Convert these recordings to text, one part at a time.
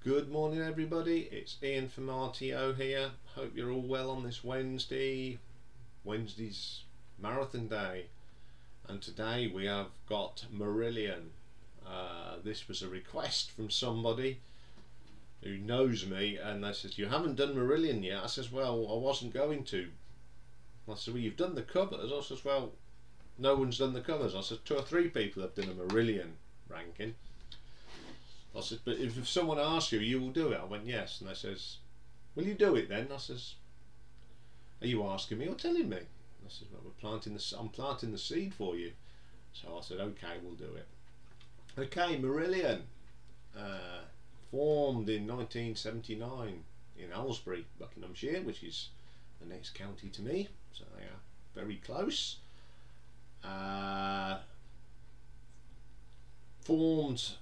Good morning everybody, it's Iain from RTO here. Hope you're all well on this Wednesday. Wednesday's marathon day, and today we have got Marillion. This was a request from somebody who knows me, and they says, you haven't done Marillion yet. I says, well, I wasn't going to. I said, well, you've done the covers. I says, well, no one's done the covers. I said, 2 or 3 people have done a Marillion ranking. I said, but if someone asks you, you will do it. I went, yes. And they says, will you do it then? I says, are you asking me or telling me? I said, well, I'm planting the seed for you. So I said, okay, we'll do it. Okay, Marillion, formed in 1979 in Aylesbury, Buckinghamshire, which is the next county to me, so they are very close. Formed,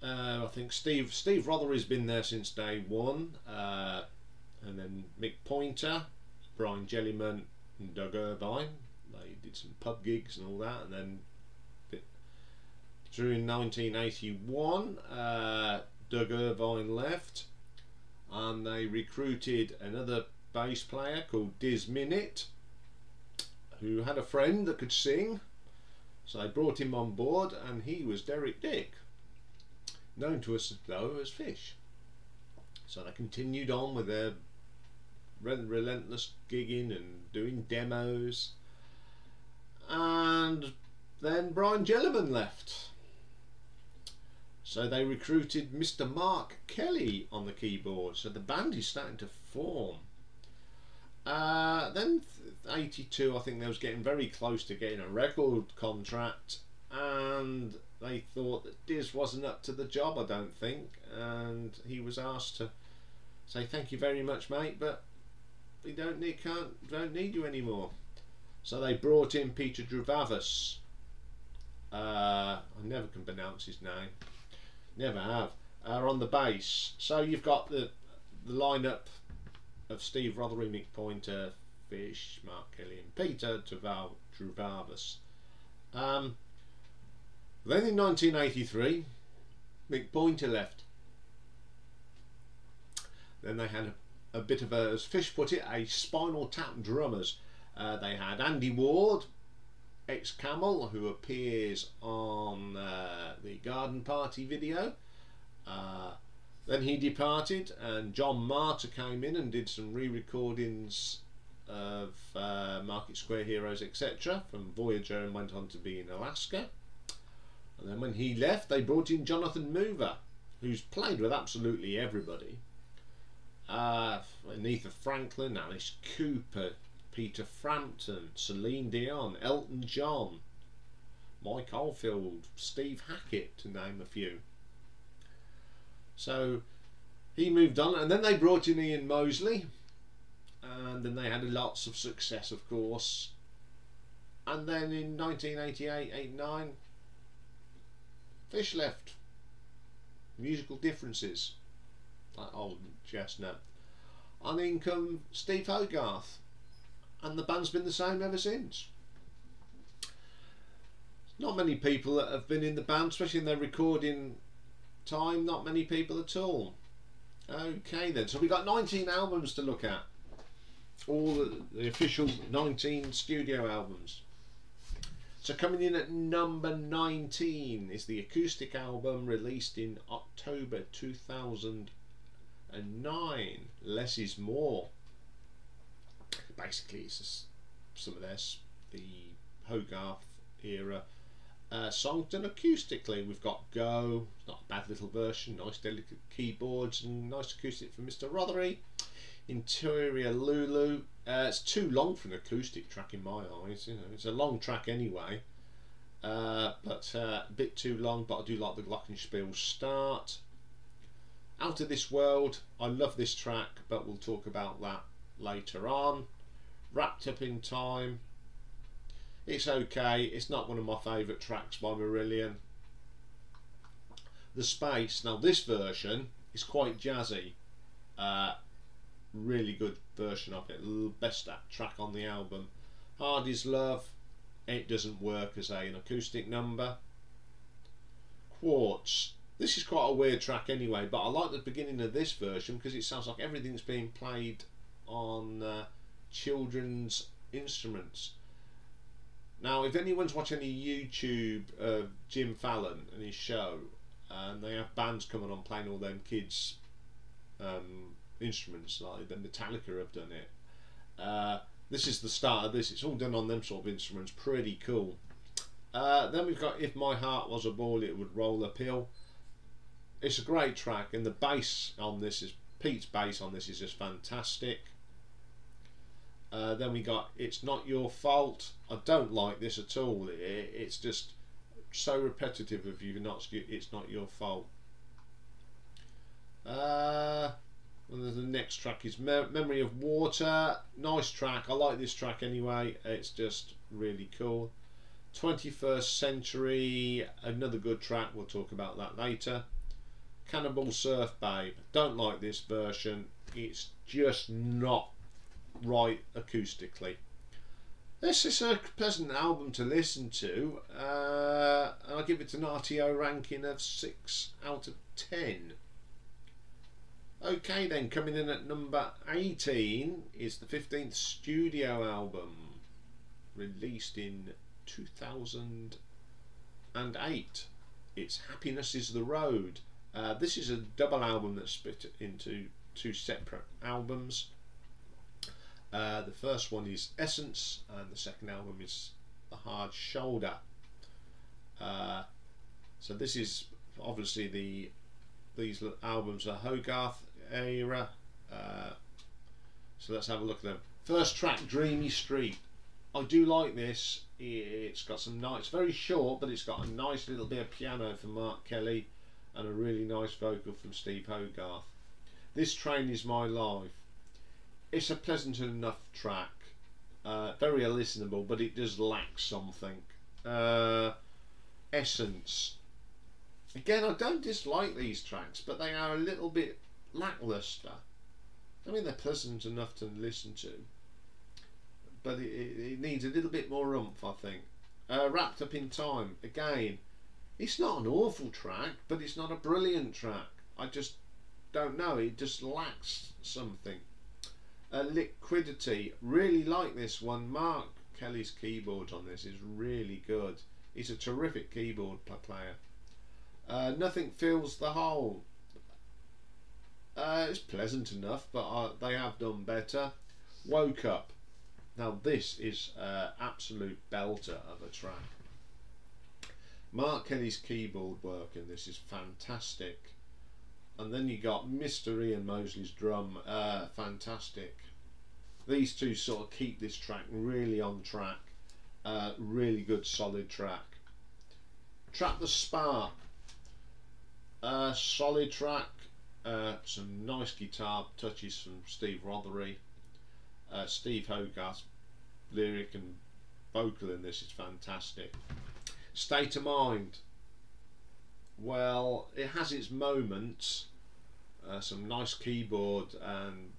I think Steve Rothery's been there since day one, and then Mick Pointer, Brian Jellyman and Doug Irvine. They did some pub gigs and all that, and then through in 1981 Doug Irvine left, and they recruited another bass player called Diz Minute, who had a friend that could sing, so they brought him on board, and he was Derek Dick, known to us though as Fish. So they continued on with their relentless gigging and doing demos, and then Brian Jellyman left, so they recruited Mr. Mark Kelly on the keyboard. So the band is starting to form. Then 82, I think they was getting very close to getting a record contract, and they thought that Diz wasn't up to the job, I don't think, and he was asked to say thank you very much, mate, but we don't need you anymore. So they brought in Peter Druvavus. I never can pronounce his name, never have. On the bass. So you've got the lineup of Steve Rothery, Mick Pointer, Fish, Mark Kelly and Peter Druvavus. Then in 1983 Mick Pointer left. Then they had a bit of a, as Fish put it, a Spinal Tap drummers. They had Andy Ward, ex-Camel, who appears on the Garden Party video. Then he departed, and John Martyr came in and did some re-recordings of Market Square Heroes, etc. from Voyager, and went on to be in Alaska. And then when he left, they brought in Jonathan Mover, who's played with absolutely everybody. Aretha Franklin, Alice Cooper, Peter Frampton, Celine Dion, Elton John, Mike Oldfield, Steve Hackett, to name a few. So he moved on, and then they brought in Ian Mosley, and then they had lots of success, of course. And then in 1988-89 Fish left. Musical differences, that old chestnut. And in come Steve Hogarth, and the band's been the same ever since. Not many people that have been in the band, especially in their recording time, not many people at all. Okay then, so we've got 19 albums to look at, all the official 19 studio albums. So coming in at number 19 is the Acoustic album, released in October 2009, Less Is More. Basically it's just some of the Hogarth era songs done acoustically. We've got Go, it's not a bad little version, nice delicate keyboards and nice acoustic from Mr. Rothery. Interior Lulu, it's too long for an acoustic track in my eyes, you know, it's a long track anyway, but a bit too long, but I do like the glockenspiel start. Out of This World, I love this track, but we'll talk about that later on. Wrapped Up in Time, it's okay, it's not one of my favourite tracks by Marillion. The Space, now this version is quite jazzy, really good version of it, best track on the album. Hard Is Love, it doesn't work as an acoustic number. Quartz, This is quite a weird track anyway, but I like the beginning of this version because it sounds like everything's being played on children's instruments. Now, if anyone's watching any YouTube of Jim Fallon and his show, and they have bands coming on playing all them kids' instruments, like the Metallica have done it. This is the start of this. It's all done on them sort of instruments. Pretty cool. Then we've got If My Heart Was a Ball It Would Roll Uphill. It's a great track, and the bass on this is Pete's bass on this is just fantastic. Then we got It's Not Your Fault. I don't like this at all. It's just so repetitive. If you're not, it's not your fault. And the next track is Memory of Water. Nice track. I like this track anyway. It's just really cool. 21st Century, another good track. We'll talk about that later. Cannibal Surf Babe. Don't like this version. It's just not right acoustically. This is a pleasant album to listen to. I'll give it an RTO ranking of 6 out of 10. Okay then, coming in at number 18 is the 15th studio album, released in 2008. It's Happiness Is the Road. This is a double album that's split into 2 separate albums. The first one is Essence, and the second album is The Hard Shoulder. So this is obviously these albums are Hogarth era. So let's have a look at them. First track, Dreamy Street. I do like this. It's got some nice, very short, but it's got a nice little bit of piano from Mark Kelly and a really nice vocal from Steve Hogarth. This Train Is My Life. It's a pleasant enough track, very listenable, but it does lack something. Essence. Again, I don't dislike these tracks, but they are a little bit lackluster. I mean, they're pleasant enough to listen to, but it needs a little bit more oomph, I think. Wrapped Up in Time. Again, it's not an awful track, but it's not a brilliant track. I just don't know. It just lacks something. Liquidity. Really like this one. Mark Kelly's keyboard on this is really good. He's a terrific keyboard player. Nothing Fills the Hole. It's pleasant enough, but they have done better. Woke Up. Now this is absolute belter of a track. Mark Kelly's keyboard work in this is fantastic. And then you got Mr. Ian Mosley's drum, fantastic. These two sort of keep this track really on track. Really good solid track. Trap the Spark. Solid track. Some nice guitar touches from Steve Rothery. Steve Hogarth's lyric and vocal in this is fantastic. State of Mind. Well, it has its moments. Some nice keyboard and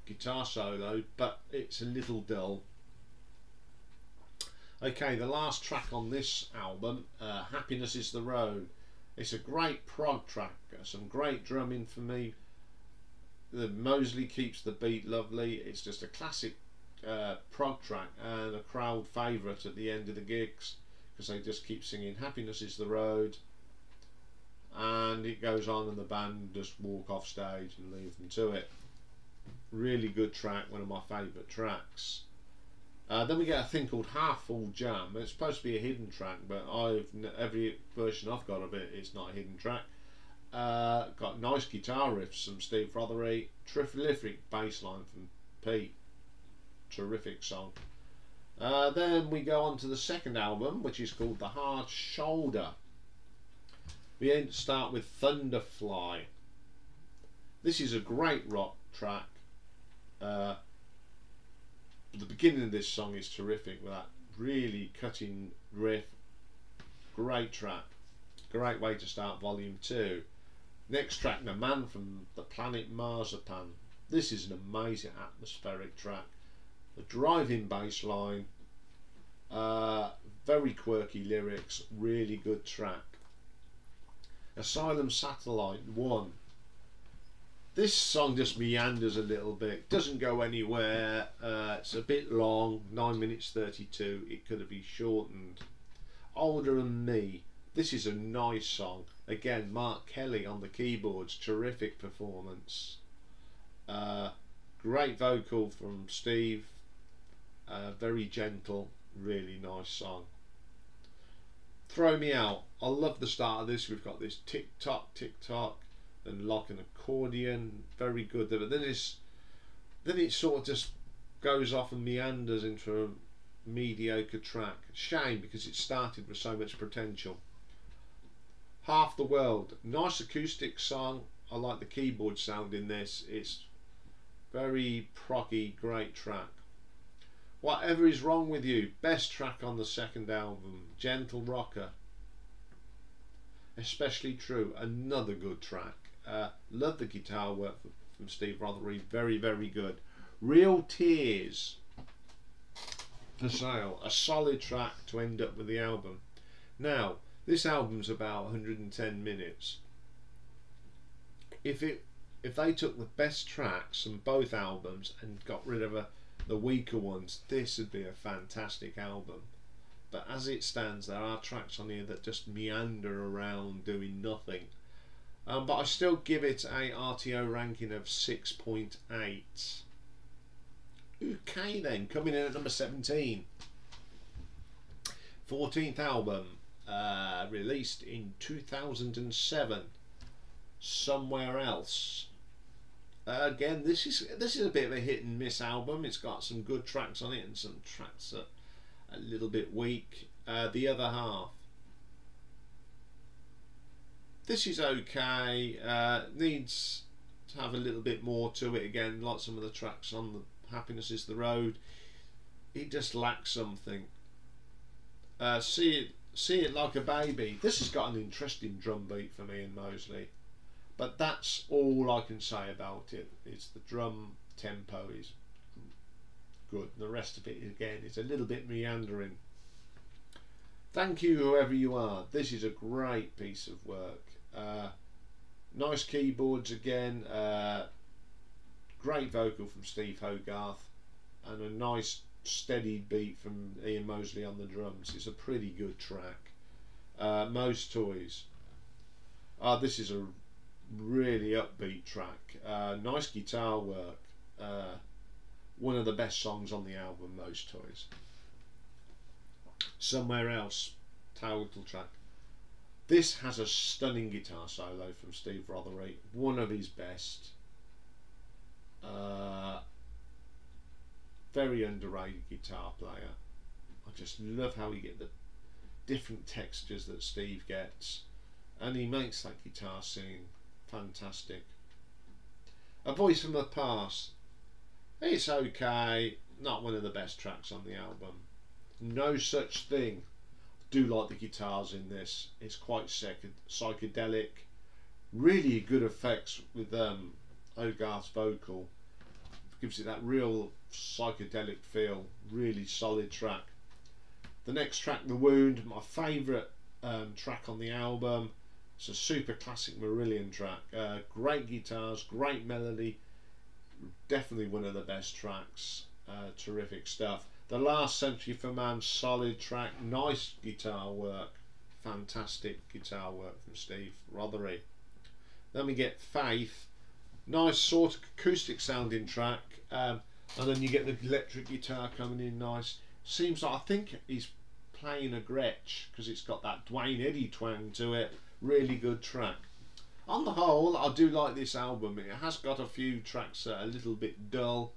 guitar solo, but it's a little dull. Okay, the last track on this album, Happiness Is the Road. It's a great prog track, some great drumming for me. The Mosley keeps the beat lovely. It's just a classic prog track and a crowd favourite at the end of the gigs, because they just keep singing Happiness Is the Road, and it goes on and the band just walk off stage and leave them to it. Really good track, one of my favourite tracks. Then we get a thing called Half Full Jam. It's supposed to be a hidden track, but every version I've got of it, it's not a hidden track. Got nice guitar riffs from Steve Rothery, terrific bass line from Pete, terrific song. Then we go on to the second album, which is called The Hard Shoulder. We start with Thunderfly. This is a great rock track. The beginning of this song is terrific with that really cutting riff. Great track. Great way to start volume 2. Next track, The Man from the Planet Marzipan. This is an amazing atmospheric track. The driving bass line, very quirky lyrics, really good track. Asylum Satellite 1. This song just meanders a little bit, doesn't go anywhere, it's a bit long, 9 minutes 32, it could have been shortened. Older Than Me, this is a nice song. Again, Mark Kelly on the keyboards, terrific performance. Great vocal from Steve, very gentle, really nice song. Throw Me Out, I love the start of this. We've got this tick tock, and like an accordion, very good. But then it sort of just goes off and meanders into a mediocre track. Shame, because it started with so much potential. Half the World, nice acoustic song. I like the keyboard sound in this. It's very proggy, great track. Whatever Is Wrong With You, best track on the second album. Gentle rocker, Especially True, another good track. Love the guitar work from Steve Rothery, very good. Real Tears for Sale, a solid track to end up with the album. Now this album's about 110 minutes. If they took the best tracks from both albums and got rid of the weaker ones, this would be a fantastic album. But as it stands, there are tracks on here that just meander around doing nothing. But I still give it a RTO ranking of 6.8. Okay then, coming in at number 17. 14th album, released in 2007. Somewhere Else. Again, this is a bit of a hit and miss album. It's got some good tracks on it and some tracks that are a little bit weak. The Other Half. This is okay, needs to have a little bit more to it again, like some of the tracks on the Happiness Is the Road. It just lacks something. See It Like a Baby. This has got an interesting drum beat for me and Mosley, but that's all I can say about it. It's the drum tempo is good, and the rest of it again is a little bit meandering. Thank You Whoever You Are. This is a great piece of work. Nice keyboards again, great vocal from Steve Hogarth, and a nice steady beat from Iain Mosley on the drums. It's a pretty good track. Most Toys. This is a really upbeat track. Nice guitar work. One of the best songs on the album, Most Toys. Somewhere Else, title track. This has a stunning guitar solo from Steve Rothery, one of his best. Very underrated guitar player. I just love how he gets the different textures that Steve gets, and he makes that guitar sing fantastic. A Voice from the Past. It's okay, not one of the best tracks on the album. No Such Thing. Do like the guitars in this. It's quite psychedelic. Really good effects with Hogarth's vocal. Gives it that real psychedelic feel. Really solid track. The next track, The Wound, my favourite track on the album. It's a super classic Marillion track. Great guitars, great melody. Definitely one of the best tracks. Terrific stuff. The Last Century for Man, solid track, nice guitar work, fantastic guitar work from Steve Rothery. Then we get Faith, nice sort of acoustic sounding track, and then you get the electric guitar coming in nice. Seems like, I think he's playing a Gretsch because it's got that Dwayne Eddy twang to it. Really good track. On the whole, I do like this album. It has got a few tracks that are a little bit dull,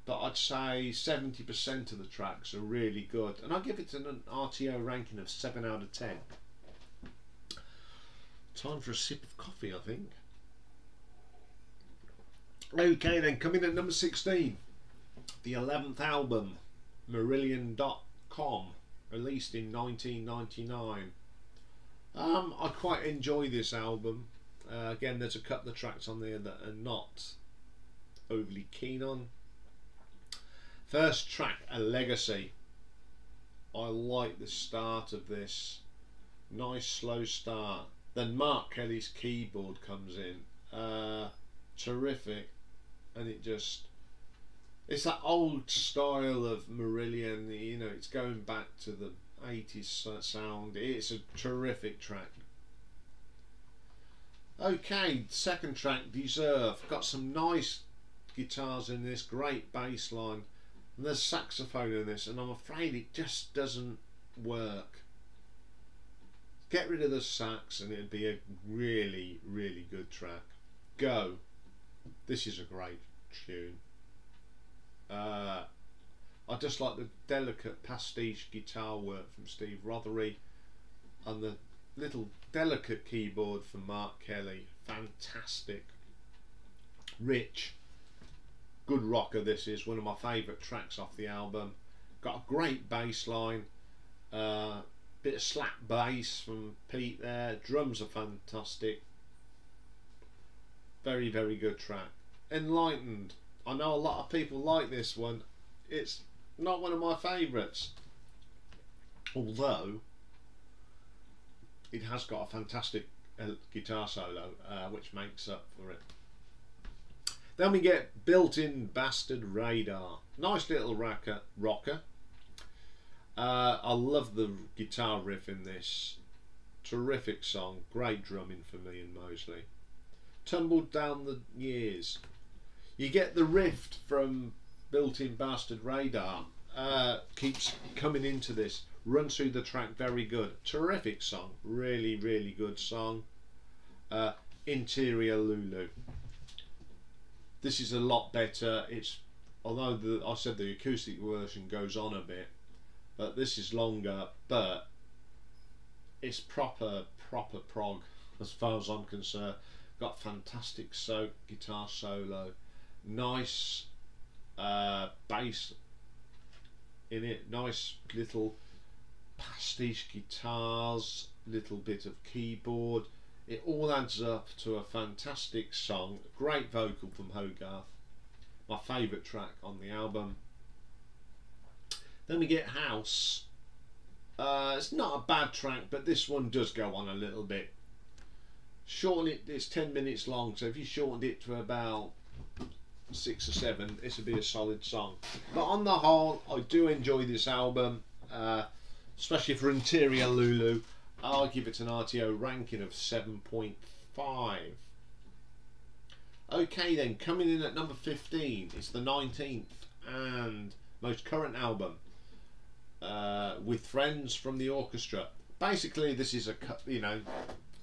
but I'd say 70% of the tracks are really good, and I'll give it an RTO ranking of 7 out of 10. Time for a sip of coffee, I think. Okay then, coming at number 16, the 11th album, Marillioncom, released in 1999. I quite enjoy this album. Again, there's a couple of tracks on there that are not overly keen on. First track, A Legacy. I like the start of this. Nice slow start. Then Mark Kelly's keyboard comes in, terrific, and it's that old style of Marillion, you know, it's going back to the 80s sound. It's a terrific track. Okay, second track, Deserve. Got some nice guitars in this, great bass line, and there's saxophone in this, and I'm afraid it just doesn't work. Get rid of the sax and it'd be a really, really good track. Go. This is a great tune. I just like the delicate pastiche guitar work from Steve Rothery and the little delicate keyboard from Mark Kelly. Fantastic. Rich. Good rocker this is. One of my favourite tracks off the album. Got a great bass line. Bit of slap bass from Pete there. Drums are fantastic. Very, very good track. Enlightened. I know a lot of people like this one. It's not one of my favourites, although it has got a fantastic guitar solo, which makes up for it. Then we get Built-In Bastard Radar. Nice little rocker. I love the guitar riff in this. Terrific song. Great drumming for me and Mosley. Tumbled Down the Years. You get the riff from Built-In Bastard Radar. Keeps coming into this. Runs through the track very good. Terrific song. Really, really good song. Interior Lulu. This is a lot better. It's, although I said the acoustic version goes on a bit, but this is longer, but it's proper prog as far as I'm concerned. Got fantastic guitar solo, nice bass in it, nice little pastiche guitars, little bit of keyboard. It all adds up to a fantastic song. Great vocal from Hogarth. My favourite track on the album. Then we get House. It's not a bad track, but this one does go on a little bit. Shorten it, it's 10 minutes long, so if you shortened it to about 6 or 7, this would be a solid song. But on the whole, I do enjoy this album, especially for Interior Lulu. I'll give it an RTO ranking of 7.5. Okay then, coming in at number 15, it's the 19th and most current album, With Friends from the Orchestra. Basically this is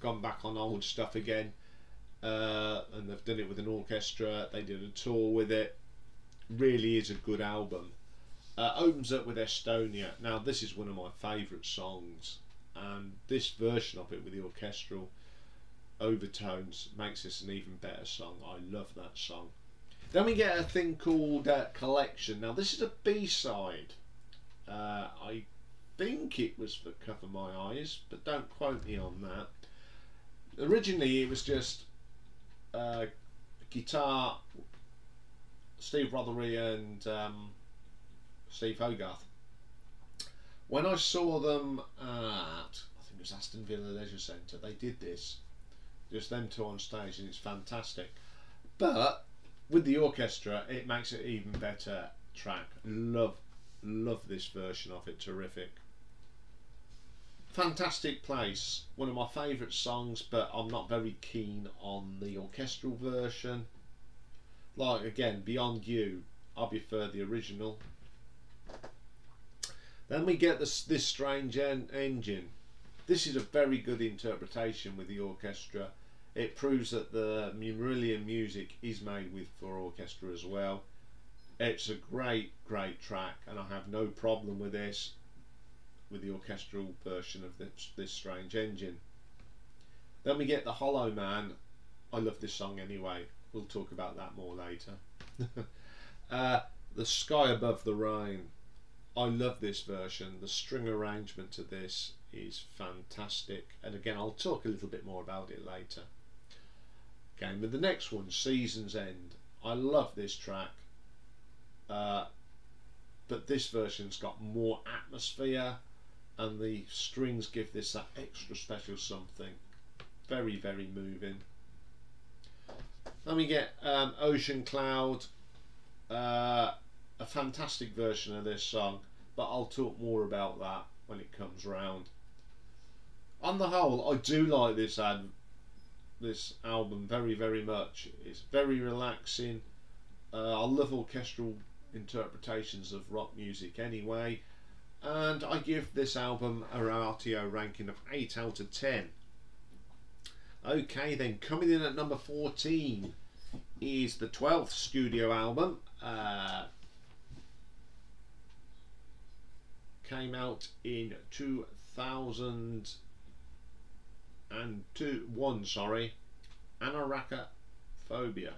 gone back on old stuff again, and they've done it with an orchestra. They did a tour with it. Really is a good album. Opens up with Estonia. Now this is one of my favourite songs, and this version of it with the orchestral overtones makes this an even better song. I love that song. Then we get a thing called Collection. Now this is a B-side. I think it was for Cover My Eyes, but don't quote me on that. Originally it was just guitar, Steve Rothery and Steve Hogarth. When I saw them at, I think it was Aston Villa Leisure Centre, they did this, just them two on stage, and it's fantastic. But with the orchestra, it makes it even better track. Love this version of it. Terrific. Fantastic Place, one of my favourite songs, but I'm not very keen on the orchestral version. Like again, Beyond You, I prefer the original. Then we get this Strange Engine. This is a very good interpretation with the orchestra. It proves that the Marillion music is made for orchestra as well. It's a great track, and I have no problem with this, with the orchestral version of this Strange Engine. Then we get The Hollow Man. I love this song anyway. We'll talk about that more later. The Sky Above the Rain. I love this version. The string arrangement to this is fantastic, and again I'll talk a little bit more about it later. Okay, with the next one, Season's End. I love this track, but this version's got more atmosphere, and the strings give this that extra special something. very, very moving. Then we get Ocean Cloud, a fantastic version of this song, but I'll talk more about that when it comes round. On the whole, I do like this album very, very much. It's very relaxing. I love orchestral interpretations of rock music anyway, and I give this album a RTO ranking of 8 out of 10. Okay, then coming in at number 14 is the 12th studio album. Came out in 2001, sorry. Anaraka Phobia.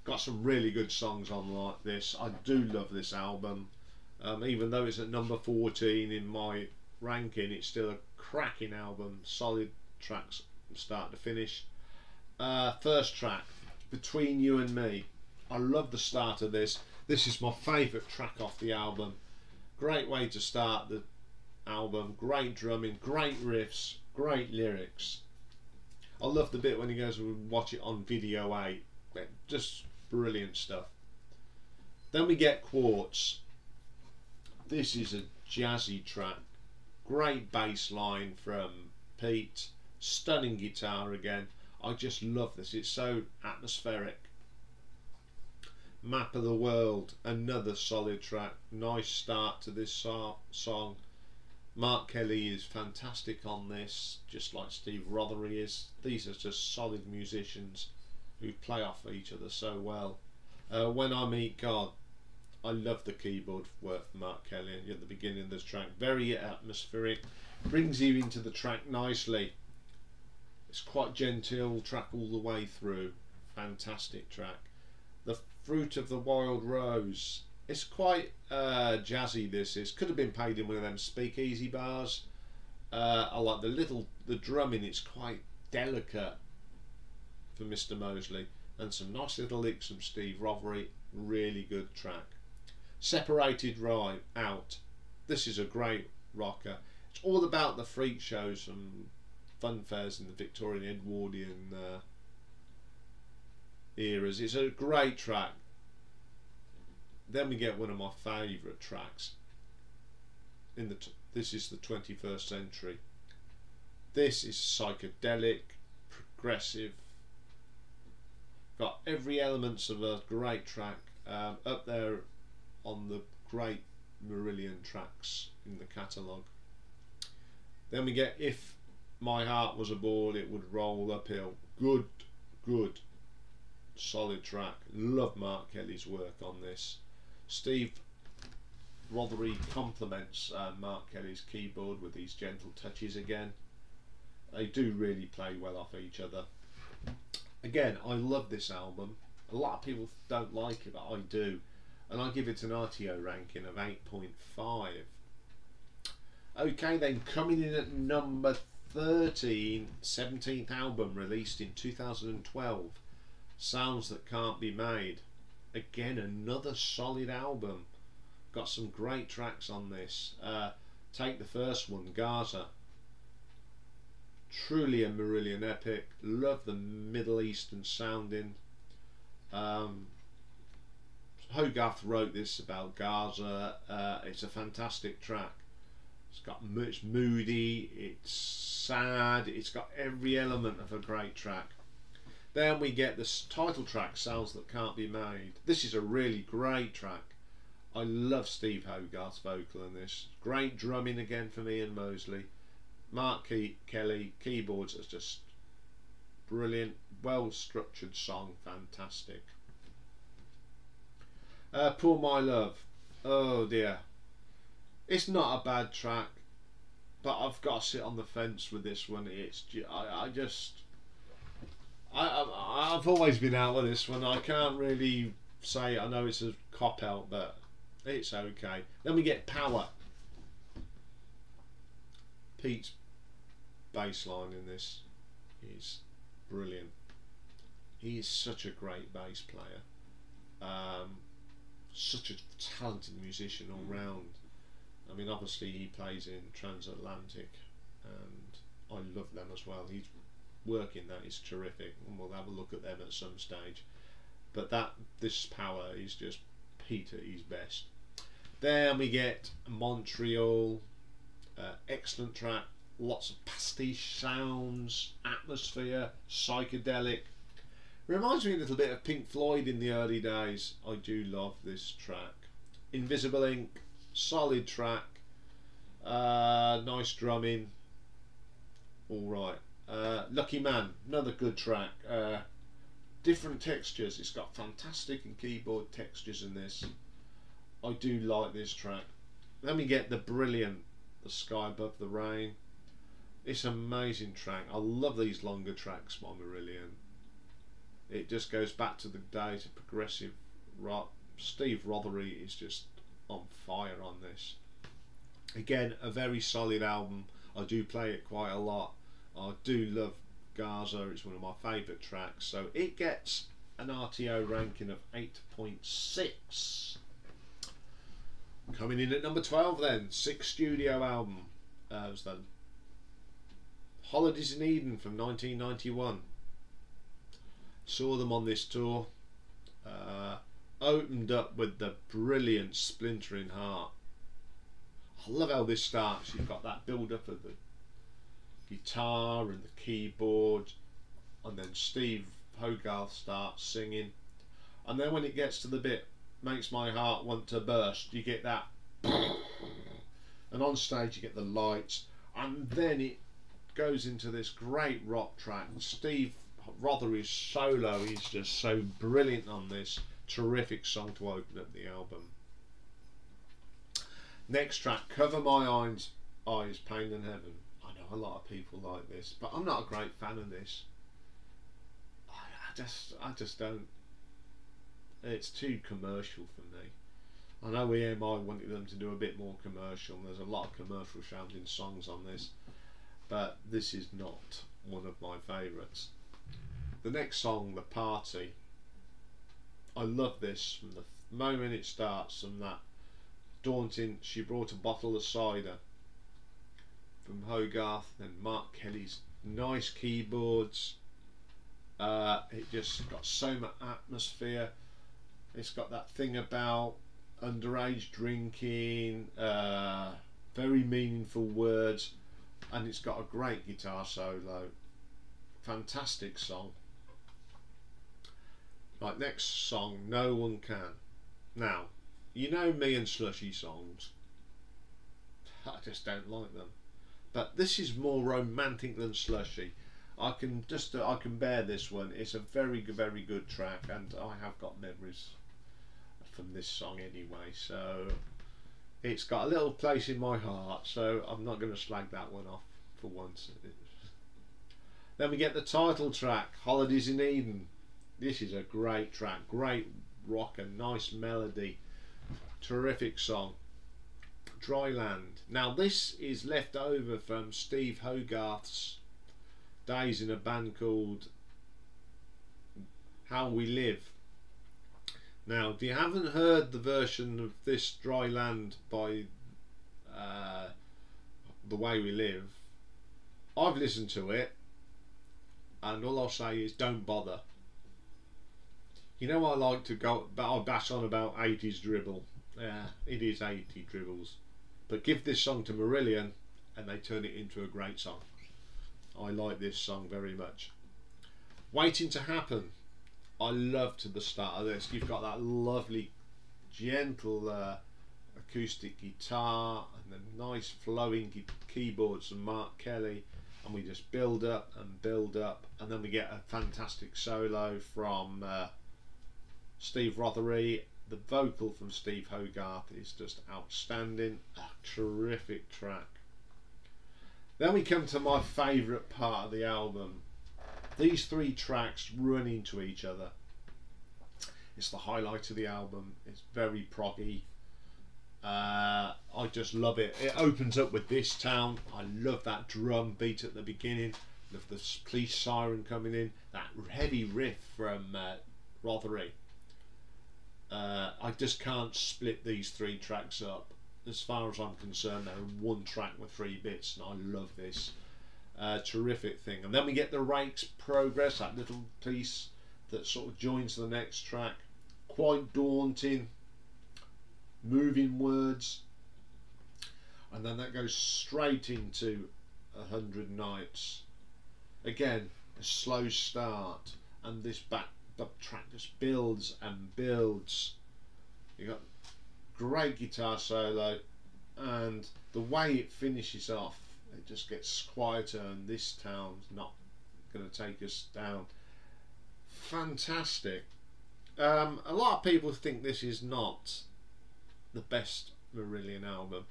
Got some really good songs on like this. I do love this album. Even though it's at number 14 in my ranking, it's still a cracking album. Solid tracks from start to finish. First track, Between You and Me. I love the start of this. This is my favourite track off the album. Great way to start the album. Great drumming, great riffs, great lyrics. I love the bit when he goes and watch it on video 8. Just brilliant stuff. Then we get Quartz. This is a jazzy track. Great bass line from Pete. Stunning guitar again. I just love this. It's so atmospheric. Map of the World, another solid track. Nice start to this song. Mark Kelly is fantastic on this, just like Steve Rothery is. These are just solid musicians who play off each other so well. When I Meet God, I love the keyboard work for Mark Kelly at the beginning of this track. Very atmospheric, brings you into the track nicely. It's quite genteel track all the way through. Fantastic track. The Fruit of the Wild Rose. It's quite jazzy. This is. Could have been played in one of them speakeasy bars. I like the drumming. It's quite delicate for Mr. Mosley, and some nice little licks from Steve Rothery. Really good track. Separated Right Out. This is a great rocker. It's all about the freak shows and fun fairs in the Victorian Edwardian eras. It's a great track. Then we get one of my favourite tracks. This is the 21st Century. This is psychedelic, progressive. Got every elements of a great track. Up there on the great Marillion tracks in the catalogue. Then we get If My Heart Was a Ball It Would Roll Uphill. Good, solid track. Love Mark Kelly's work on this. Steve Rothery complements Mark Kelly's keyboard with these gentle touches again. They do really play well off each other. Again, I love this album. A lot of people don't like it, but I do. And I give it an RTO ranking of 8.5. Okay, then coming in at number 13, 17th album released in 2012. Sounds That Can't Be Made. Again, another solid album. Got some great tracks on this. Take the first one, Gaza. Truly a Marillion epic. Love the Middle Eastern sounding. Hogarth wrote this about Gaza. It's a fantastic track. It's moody, it's sad, it's got every element of a great track. Then we get this title track, Sounds That Can't Be Made. This is a really great track. I love Steve Hogarth's vocal in this. Great drumming again from Iain Mosley. Mark Kelly, keyboards are just brilliant. Well structured song, fantastic. Pour My Love. Oh dear. It's not a bad track, but I've got to sit on the fence with this one. It's I've always been out with this one. I can't really say. I know it's a cop out, but it's okay. Then we get Power. Pete's bass line in this is brilliant. He is such a great bass player. Such a talented musician all round. I mean, obviously he plays in Transatlantic and I love them as well. His work in that is terrific, and we'll have a look at them at some stage. But this power is just Peter at his best. Then we get Montreal, excellent track, lots of pastiche sounds, atmosphere, psychedelic. Reminds me a little bit of Pink Floyd in the early days. I do love this track. Invisible Ink, solid track, nice drumming, alright. Lucky Man, another good track. Different textures, it's got fantastic and keyboard textures in this. I do like this track. Then we get the brilliant The Sky Above the Rain. It's an amazing track. I love these longer tracks by Marillion. It just goes back to the days of progressive rock. Steve Rothery is just on fire on this. Again, a very solid album. I do play it quite a lot. I do love Gaza, it's one of my favourite tracks. So it gets an RTO ranking of 8.6. Coming in at number 12 then, 6th studio album. Was the Holidays in Eden from 1991. Saw them on this tour. Opened up with the brilliant Splintering Heart. I love how this starts. You've got that build up of the guitar and the keyboard, and then Steve Hogarth starts singing, and then when it gets to the bit Makes My Heart Want to Burst, you get that, and on stage you get the lights, and then it goes into this great rock track. Steve Rothery's solo is just so brilliant on this. Terrific song to open up the album. Next track, Cover My Eyes, Pain in Heaven. I know a lot of people like this, but I'm not a great fan of this. I just don't. It's too commercial for me. I know EMI wanted them to do a bit more commercial, and there's a lot of commercial sounding songs on this, but this is not one of my favourites. The next song, The Party. I love this from the moment it starts, from that daunting She Brought a Bottle of Cider from Hogarth, and Mark Kelly's nice keyboards. It just got so much atmosphere. It's got that thing about underage drinking, very meaningful words, and it's got a great guitar solo. Fantastic song. Right, next song, No One Can. Now, you know me and slushy songs. I just don't like them. But this is more romantic than slushy. I can bear this one. It's a very good track, and I have got memories from this song anyway. So it's got a little place in my heart. So I'm not going to slag that one off for once. Then we get the title track, Holidays in Eden. This is a great track, great rock, and nice melody, terrific song. Dry Land. Now this is left over from Steve Hogarth's days in a band called How We Live. Now, if you haven't heard the version of this Dry Land by The Way We Live, I've listened to it, and all I'll say is don't bother. You know, I like to I'll bash on about 80s dribble. Yeah, it is 80 dribbles. But give this song to Marillion and they turn it into a great song. I like this song very much. Waiting to Happen. I love to the start of this. You've got that lovely, gentle acoustic guitar and the nice flowing keyboards from Mark Kelly. And we just build up, and then we get a fantastic solo from Steve Rothery. The vocal from Steve Hogarth is just outstanding. A terrific track. Then we come to my favourite part of the album. These three tracks run into each other. It's the highlight of the album. It's very proggy. I just love it. It opens up with This Town. I love that drum beat at the beginning. Love the police siren coming in. That heavy riff from Rothery. I just can't split these three tracks up. As far as I'm concerned, they're one track with three bits, and I love this. Terrific thing. And then we get the Rakes Progress, that little piece that sort of joins the next track. Quite daunting, moving words. And then that goes straight into 100 Nights. Again, a slow start, and this back track just builds and builds. You got great guitar solo, and the way it finishes off, it just gets quieter, and this town's not going to take us down. Fantastic. A lot of people think this is not the best Marillion album,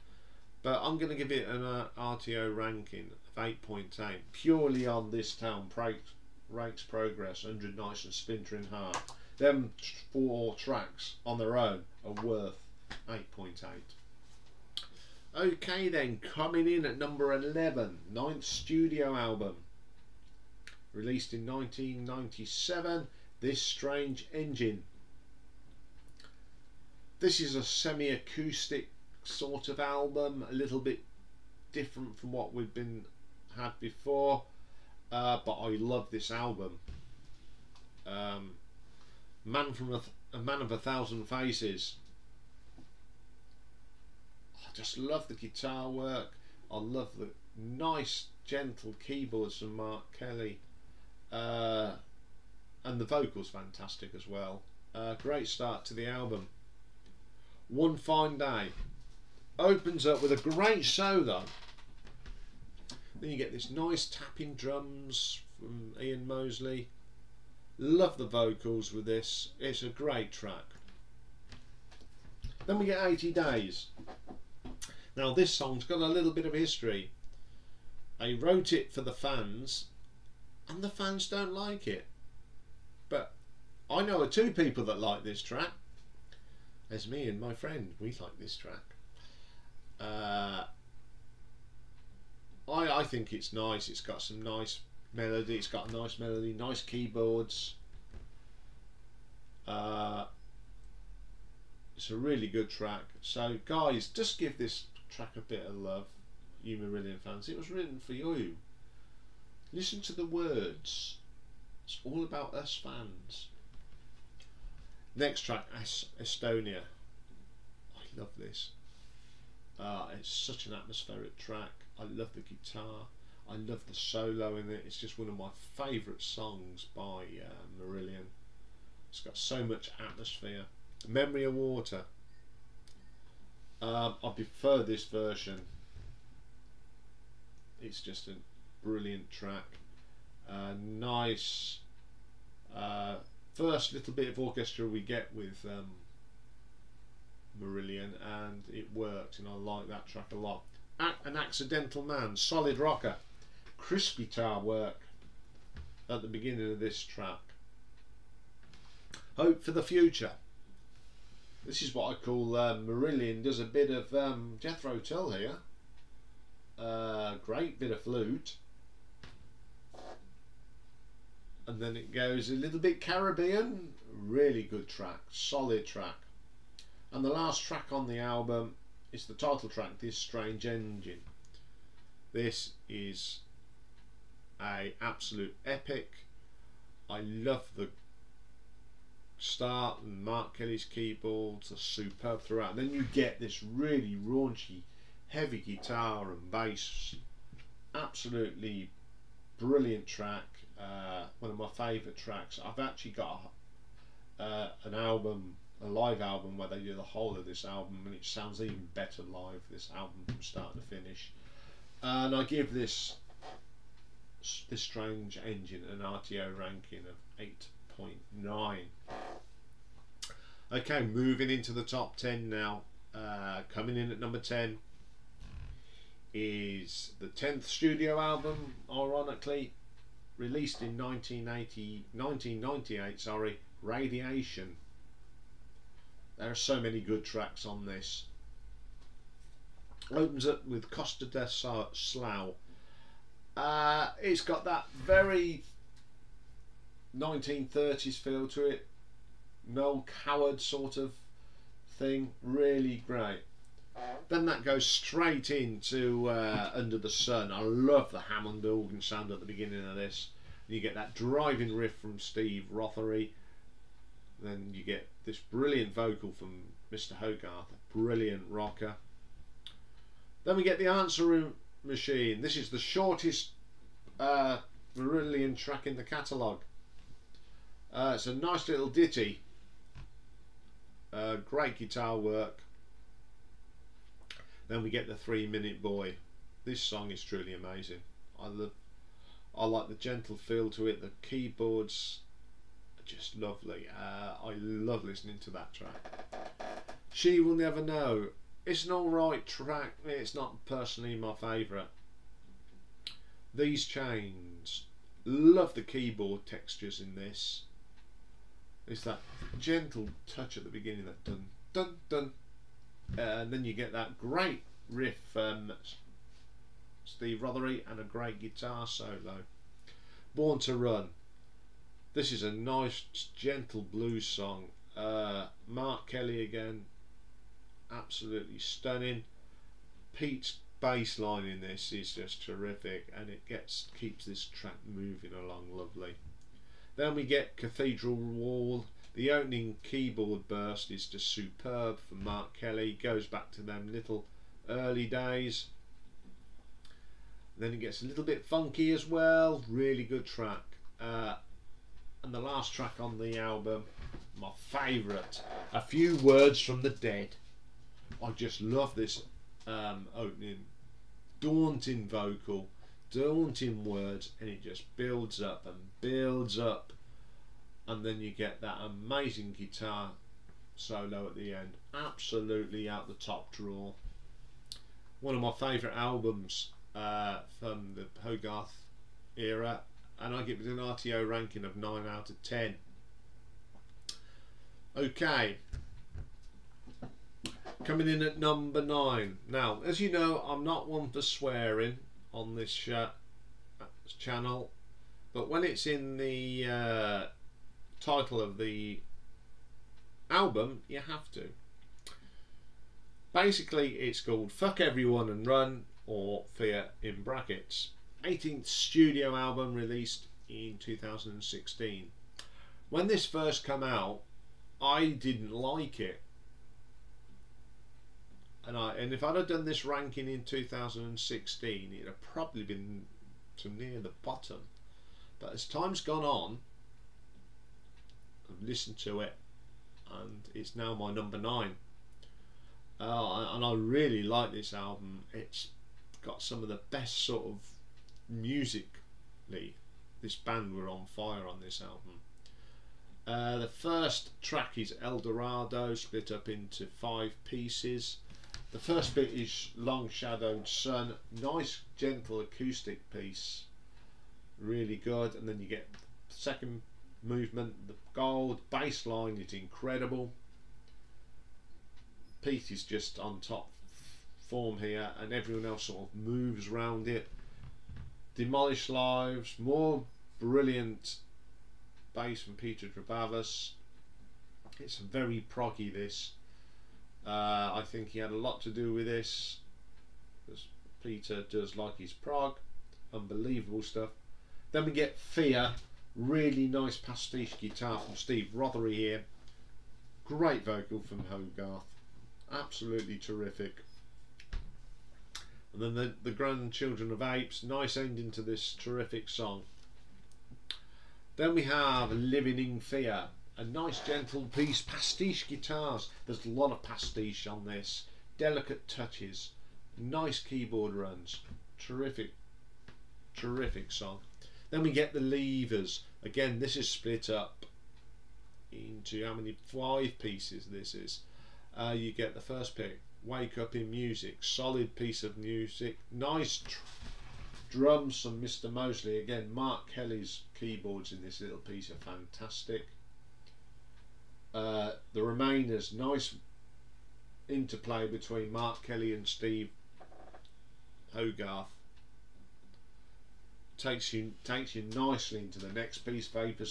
but I'm going to give it an RTO ranking of 8.8 purely on this town, Rakes Progress, 100 Nights and Splintering Heart. Them 4 tracks on their own are worth 8.8. Okay then, coming in at number 11, 9th studio album, released in 1997, This Strange Engine. This is a semi-acoustic sort of album, a little bit different from what we've had before, but I love this album. Man of a Thousand Faces. I just love the guitar work. I love the nice gentle keyboards from Mark Kelly, and the vocals fantastic as well. Great start to the album. One Fine Day opens up with a great solo. Then you get this nice tapping drums from Ian Mosley. Love the vocals with this. It's a great track. Then we get 80 Days. Now this song's got a little bit of history. I wrote it for the fans, and the fans don't like it. But I know of 2 people that like this track. There's me and my friend. We like this track. I think it's nice. It's got some nice melody. It's got a nice melody, nice keyboards. It's a really good track. So guys, just give this track a bit of love, you Marillion fans. It was written for you. Listen to the words. It's all about us fans. Next track, Estonia. I love this. It's such an atmospheric track. I love the guitar. I love the solo in it. It's just one of my favourite songs by Marillion. It's got so much atmosphere. Memory of Water. I prefer this version. It's just a brilliant track. Nice first little bit of orchestra we get with Marillion, and it works, and I like that track a lot. An Accidental Man, solid rocker, crisp guitar work at the beginning of this track. Hope for the Future. This is what I call Marillion does a bit of Jethro Tull here. Great bit of flute, and then it goes a little bit Caribbean. Really good track, solid track. And the last track on the album is the title track, This Strange Engine. This is a absolute epic. I love the start, and Mark Kelly's keyboards are superb throughout. And then you get this really raunchy, heavy guitar and bass. Absolutely brilliant track. One of my favourite tracks. I've actually got an album, a live album, where they do the whole of this album, and it sounds even better live, this album from start to finish. And I give this Strange Engine an RTO ranking of 8.9. Okay, moving into the top 10 now. Coming in at number 10 is the 10th studio album, ironically, released in 1998, sorry, Radiation. There are so many good tracks on this. Opens up with Costa del Slough. It's got that very 1930s feel to it, Noel Coward sort of thing. Really great. Then that goes straight into Under the Sun. I love the Hammond organ sound at the beginning of this. You get that driving riff from Steve Rothery. Then you get this brilliant vocal from Mr. Hogarth, a brilliant rocker. Then we get the answering machine. This is the shortest Marillion track in the catalogue. It's a nice little ditty. Great guitar work. Then we get the 3-minute boy. This song is truly amazing. I like the gentle feel to it. The keyboards are just lovely. I love listening to that track. She Will Never Know. It's an alright track. It's not personally my favourite. These Chains. Love the keyboard textures in this. It's that gentle touch at the beginning, that dun dun dun, and then you get that great riff from Steve Rothery and a great guitar solo. Born to Run. This is a nice gentle blues song. Mark Kelly again, absolutely stunning. Pete's bass line in this is just terrific, and it keeps this track moving along lovely. Then we get Cathedral Wall. The opening keyboard burst is just superb from Mark Kelly. Goes back to them little early days. Then it gets a little bit funky as well. Really good track. And the last track on the album, my favourite, A Few Words from the Dead. I just love this opening. Daunting vocal, daunting words, and it just builds up and builds up, and then you get that amazing guitar solo at the end. Absolutely out the top drawer. One of my favourite albums from the Hogarth era, and I give it an RTO ranking of 9 out of 10. Okay, coming in at number 9. Now, as you know, I'm not one for swearing on this channel, but when it's in the title of the album, you have to. Basically, it's called Fuck Everyone and Run, or Fear in brackets. 18th studio album released in 2016. When this first came out, I didn't like it. And if I'd have done this ranking in 2016, it'd have probably been to near the bottom. But as time's gone on, I've listened to it, and it's now my number 9. And I really like this album. It's got some of the best sort of musically. This band were on fire on this album. The first track is El Dorado, split up into 5 pieces. The first bit is Long Shadowed Sun, nice gentle acoustic piece, really good. And then you get the second movement, the gold bass line is incredible. Pete is just on top form here, and everyone else sort of moves around it. Demolish Lives, more brilliant bass from Peter Trabavas. It's very proggy, this. I think he had a lot to do with this, because Peter does like his prog. Unbelievable stuff. Then we get Fear, really nice pastiche guitar from Steve Rothery here. Great vocal from Hogarth, absolutely terrific. And then the Grandchildren of Apes, nice ending to this terrific song. Then we have Living in Fear, a nice gentle piece, pastiche guitars. There's a lot of pastiche on this, delicate touches, nice keyboard runs, terrific song. Then we get the Levers. Again, this is split up into how many? 5 pieces this is. You get the first pick, Wake Up in Music, solid piece of music, nice drums from Mr. Mosley. Again, Mark Kelly's keyboards in this little piece are fantastic. The Remainers, nice interplay between Mark Kelly and Steve Hogarth. Takes you nicely into the next piece, Vapor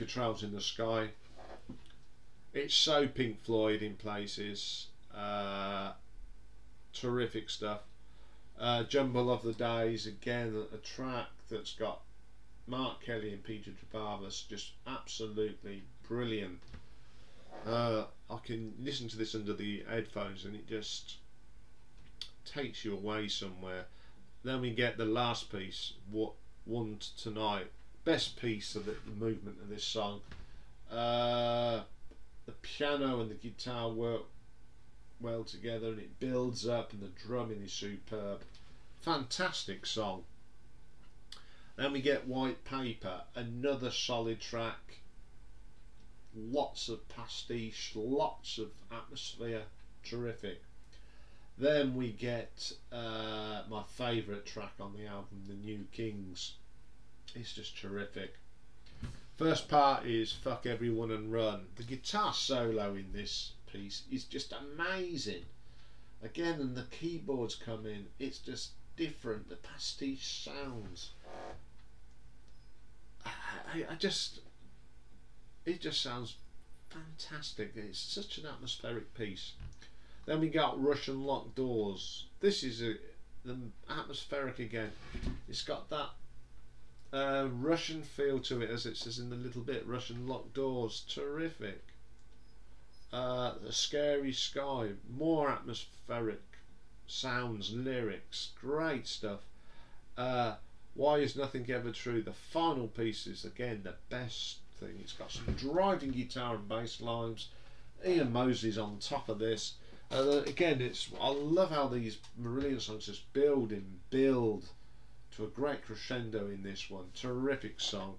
Trails in the Sky. It's so Pink Floyd in places. Terrific stuff. Jumble of the Days, again a track that's got Mark Kelly and Peter Trabavas, just absolutely brilliant. I can listen to this under the headphones and it just takes you away somewhere. Then we get the last piece, What Won Tonight, best piece of the movement of this song. The piano and the guitar work well together and it builds up, and the drumming is superb. Fantastic song. Then we get White Paper, another solid track, lots of pastiche, lots of atmosphere, terrific. Then we get my favourite track on the album, The New Kings. It's just terrific. First part is Fuck Everyone and Run. The guitar solo in this piece is just amazing. Again, and the keyboards come in, it's just different, the pastiche sounds. It just sounds fantastic. It's such an atmospheric piece. Then we got Russian Locked Doors. This is the atmospheric again. It's got that Russian feel to it, as it says in the little bit, Russian Locked Doors, terrific. The Scary Sky, more atmospheric sounds, lyrics, great stuff. Why Is Nothing Ever True, the final piece is again the best thing. It's got some driving guitar and bass lines. Ian Mosley's on top of this. Again, I love how these Marillion songs just build to a great crescendo in this one. Terrific song.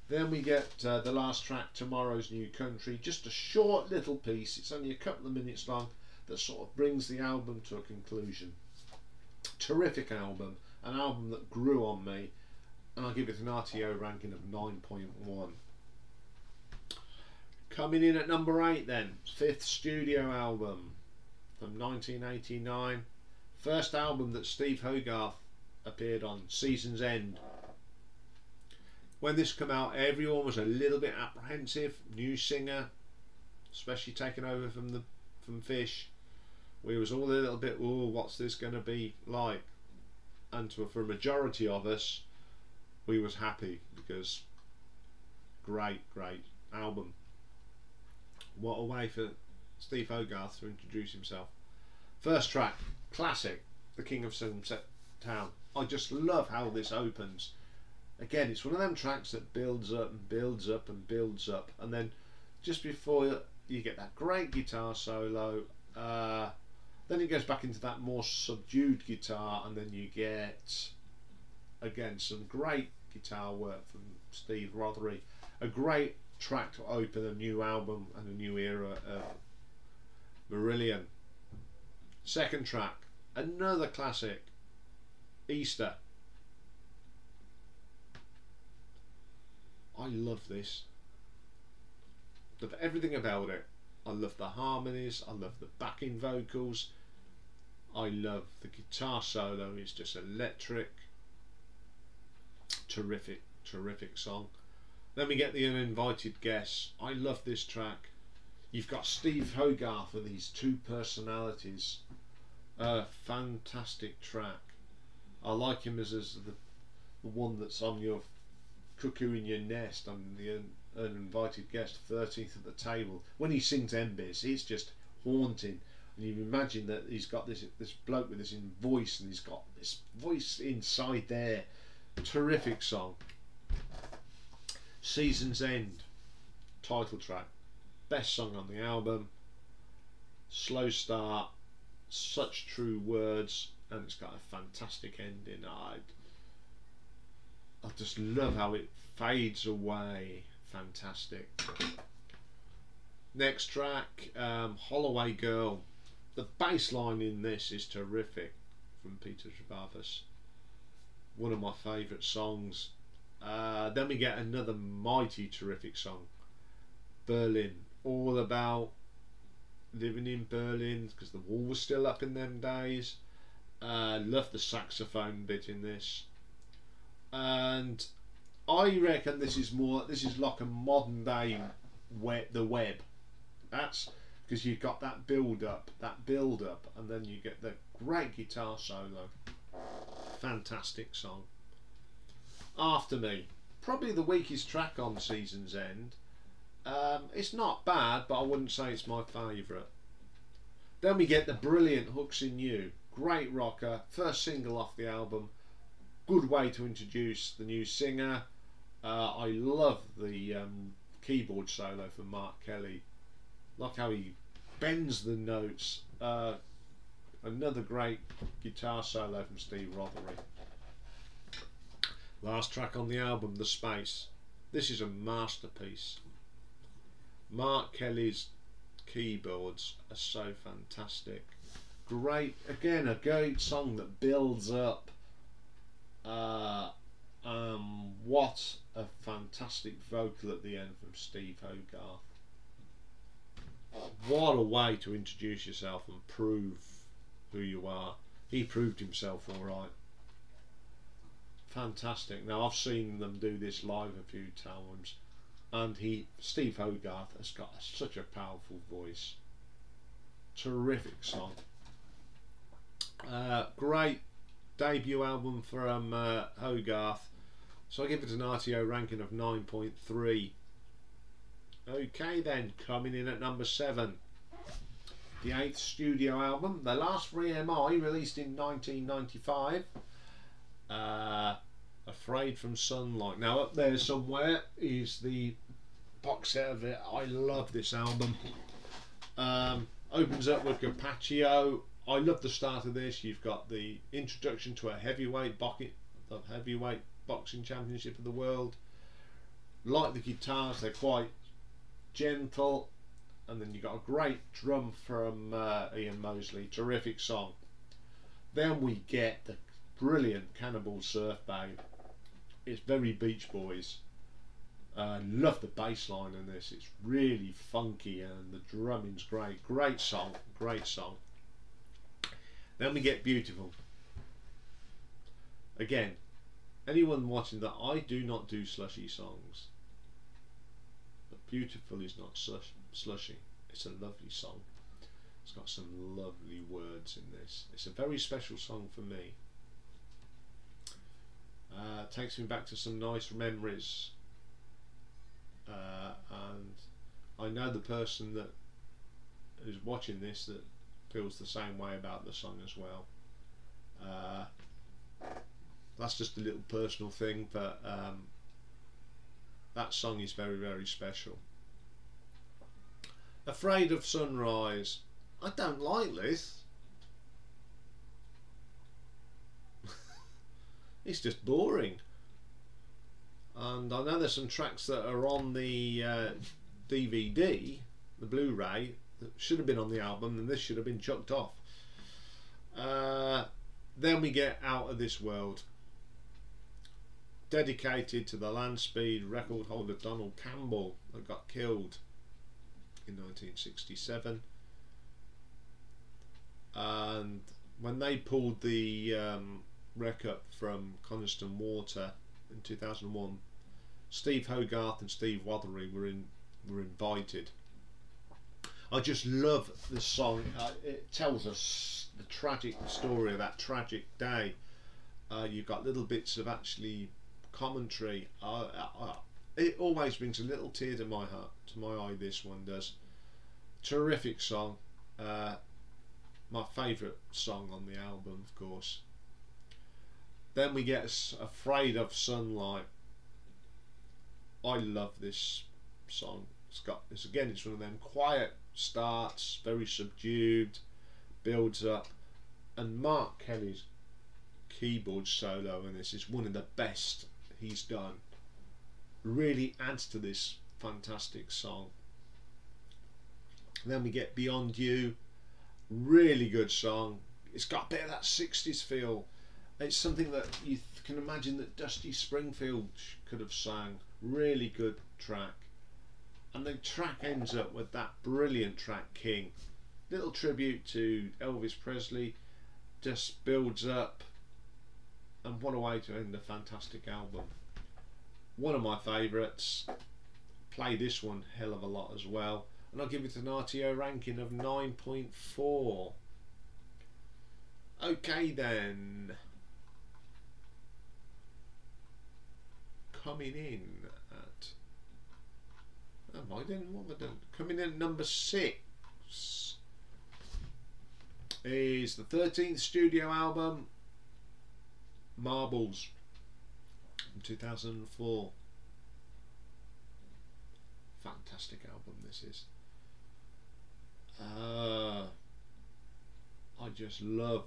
Then we get the last track, Tomorrow's New Country, just a short little piece. It's only a couple of minutes long, that sort of brings the album to a conclusion. Terrific album, an album that grew on me, and I'll give it an RTO ranking of 9.1. Coming in at number 8 then, fifth studio album from 1989. First album that Steve Hogarth appeared on, Season's End. When this came out, everyone was a little bit apprehensive. New singer, especially taking over from Fish. We was all a little bit, oh, what's this going to be like? And for a majority of us, we was happy, because great album. What a way for Steve Hogarth to introduce himself. First track, classic, The King of Sunset Town. I just love how this opens. Again, it's one of them tracks that builds up and builds up and builds up, and then just before you get that great guitar solo, then it goes back into that more subdued guitar, and then you get again some great guitar work from Steve Rothery. A great track to open a new album and a new era of Marillion. Second track, another classic, Easter. I love this. Love everything about it. I love the harmonies, I love the backing vocals, I love the guitar solo, it's just electric. Terrific song. Then we get The Uninvited Guests. I love this track. You've got Steve Hogarth with these two personalities. Fantastic track. I like him as the one that's on your cuckoo in your nest, on the uninvited guest, 13th at the table. When he sings Embers, it's just haunting. And you imagine that he's got this bloke with this voice, and he's got this voice inside there. Terrific song. Season's End, title track, best song on the album. Slow start, such true words, and it's got a fantastic ending. I just love how it fades away. Fantastic. Next track, Holloway Girl. The bass line in this is terrific, from Peter Trabavas. One of my favourite songs. Then we get another mighty terrific song, Berlin. All about living in Berlin, because the wall was still up in them days. Love the saxophone bit in this. And I reckon this is like a modern day the web. That's because you've got that build up, and then you get the great guitar solo. Fantastic song. After Me, probably the weakest track on Season's End. It's not bad, but I wouldn't say it's my favourite. Then we get the brilliant Hooks in You. Great rocker, first single off the album. Good way to introduce the new singer. I love the keyboard solo from Mark Kelly. Like how he bends the notes. Another great guitar solo from Steve Rothery. Last track on the album, The Space. This is a masterpiece. Mark Kelly's keyboards are so fantastic. Great, again, a great song that builds up. What a fantastic vocal at the end from Steve Hogarth. What a way to introduce yourself and prove who you are. He proved himself all right. Fantastic. Now I've seen them do this live a few times, and Steve Hogarth has got such a powerful voice. Terrific song. Great debut album from Hogarth. So I give it an RTO ranking of 9.3. Okay then, coming in at number 7. The 8th studio album, The Last for EMI, released in 1995. Afraid from Sunlight. Now up there somewhere is the box set of it. I love this album. Opens up with Carpaccio. I love the start of this. You've got the introduction to a heavyweight boxing championship of the world. Like the guitars, they're quite gentle, and then you got a great drum from Ian Mosley. Terrific song. Then we get the brilliant Cannibal Surf Babe. It's very Beach Boys. Love the bass line in this. It's really funky and the drumming's great. Great song. Then we get Beautiful. Again, anyone watching that, I do not do slushy songs, but Beautiful is not slushy. It's a lovely song. It's got some lovely words in this. It's a very special song for me. Takes me back to some nice memories, and I know the person that is watching this that feels the same way about the song as well. That's just a little personal thing, but that song is very, very special. Afraid of Sunrise. I don't like this. It's just boring. And I know there's some tracks that are on the DVD, the Blu-ray, that should have been on the album, and this should have been chucked off. Then we get Out of This World, dedicated to the land speed record holder Donald Campbell that got killed in 1967. And when they pulled the wreck up from Coniston Water in 2001, Steve Hogarth and Steve Rothery were invited. I just love the song. It tells us the tragic story of that tragic day. You've got little bits of actually commentary. It always brings a little tear to my heart, to my eye. This one does. Terrific song. My favourite song on the album, of course. Then we get Afraid of Sunlight. I love this song. It's one of them quiet starts, very subdued, builds up, and Mark Kelly's keyboard solo in this is one of the best he's done. Really adds to this fantastic song. And then we get Beyond You. Really good song. It's got a bit of that 60s feel. It's something that you can imagine that Dusty Springfield could have sang. Really good track. And the track ends up with that brilliant track King. Little tribute to Elvis Presley. Just builds up. And what a way to end a fantastic album. One of my favourites. Play this one hell of a lot as well. and I'll give it an RTO ranking of 9.4. Okay then, coming in at, oh my, then what have I done? Coming in at number 6 is the 13th studio album, Marbles, from 2004. Fantastic album this is. I just love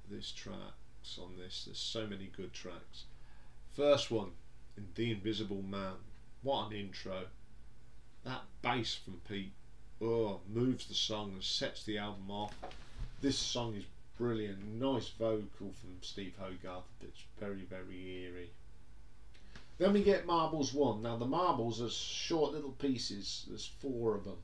this tracks on this. There's so many good tracks. First one, The Invisible Man. What an intro. That bass from Pete, oh, moves the song and sets the album off. This song is brilliant. Nice vocal from Steve Hogarth. It's very, very eerie. Then we get Marbles 1. Now the Marbles are short little pieces. There's 4 of them.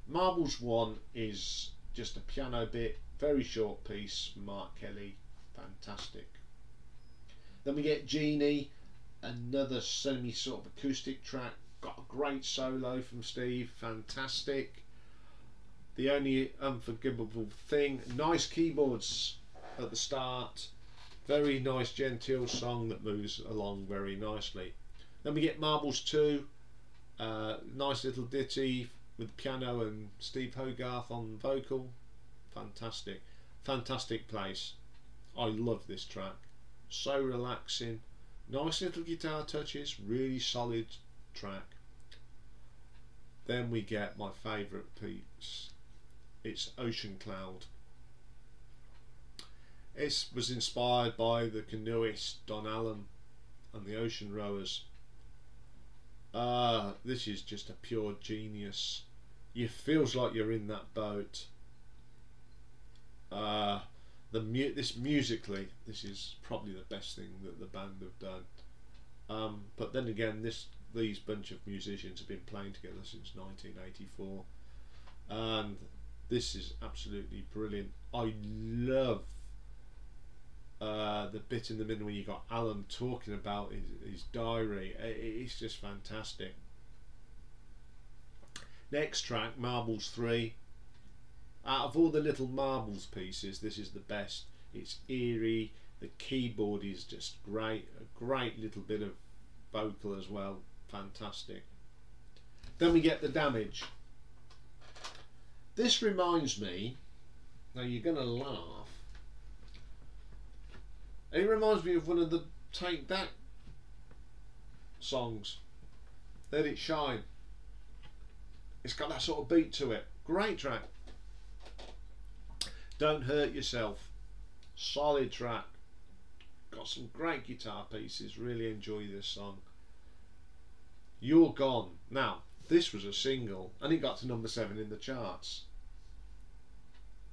Marbles 1 is just a piano bit, very short piece from Mark Kelly. Fantastic. Then we get Genie, another semi sort of acoustic track. Got a great solo from Steve. Fantastic. The only unforgivable thing, nice keyboards at the start. Very nice genteel song that moves along very nicely. Then we get Marbles 2, nice little ditty with piano and Steve Hogarth on vocal. Fantastic. Fantastic place. I love this track. So relaxing. Nice little guitar touches. Really solid track. Then we get my favourite piece. It's Ocean Cloud. It was inspired by the canoeist Don Allen and the Ocean Rowers. This is just a pure genius. It feels like you're in that boat. Musically, this is probably the best thing that the band have done. But then again, these bunch of musicians have been playing together since 1984, and this is absolutely brilliant. I love the bit in the middle when you got Alan talking about his diary. It's just fantastic. Next track, Marbles 3. Out of all the little Marbles pieces, this is the best. It's eerie, the keyboard is just great, a great little bit of vocal as well. Fantastic. Then we get The Damage. This reminds me, now you're going to laugh, it reminds me of one of the Take That songs, Let It Shine. It's got that sort of beat to it. Great track. Don't Hurt Yourself. Solid track. Got some great guitar pieces. Really enjoy this song. You're Gone. Now, this was a single and it got to number 7 in the charts.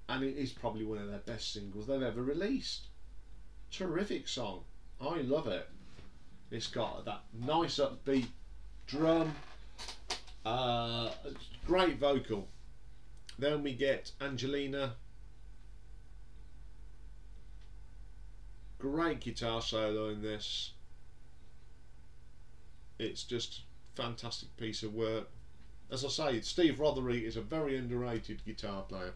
And it is probably one of their best singles they've ever released. Terrific song. I love it. It's got that nice upbeat drum. Great vocal. Then we get Angelina. Great guitar solo in this. It's just a fantastic piece of work. As I say, Steve Rothery is a very underrated guitar player.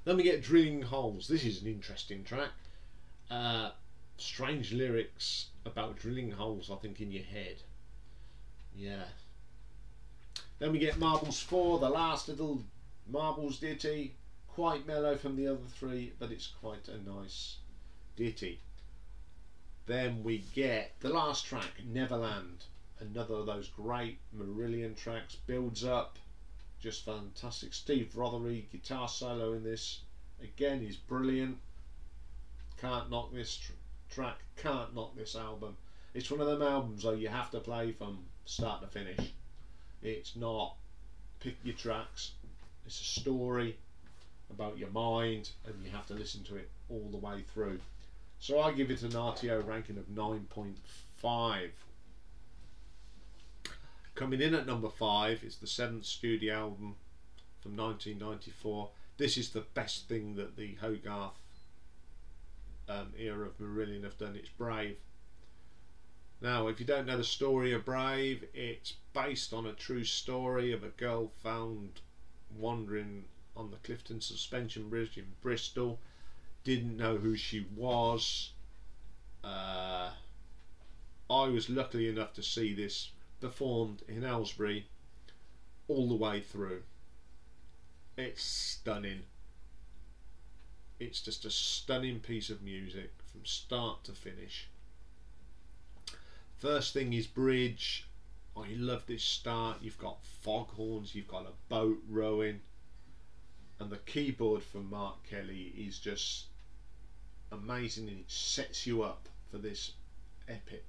Then we get Drilling Holes. This is an interesting track. Strange lyrics about drilling holes, I think, in your head. Yeah. Then we get Marbles 4, the last little Marbles ditty. Quite mellow from the other 3, but it's quite a nice ditty. Then we get the last track, Neverland. Another of those great Marillion tracks. Builds up. Just fantastic. Steve Rothery guitar solo in this. Again, is brilliant. Can't knock this track. Can't knock this album. It's one of them albums though you have to play from start to finish. It's not pick your tracks. It's a story about your mind and you have to listen to it all the way through. So I give it an RTO ranking of 9.5. Coming in at number 5 is the 7th studio album from 1994. This is the best thing that the Hogarth era of Marillion have done. It's Brave. Now, if you don't know the story of Brave, it's based on a true story of a girl found wandering on the Clifton Suspension Bridge in Bristol. Didn't know who she was. I was lucky enough to see this performed in Aylesbury all the way through. It's stunning. It's just a stunning piece of music from start to finish. First thing is bridge. I love this start. You've got foghorns, you've got a boat rowing, and the keyboard from Mark Kelly is just amazing, and it sets you up for this epic.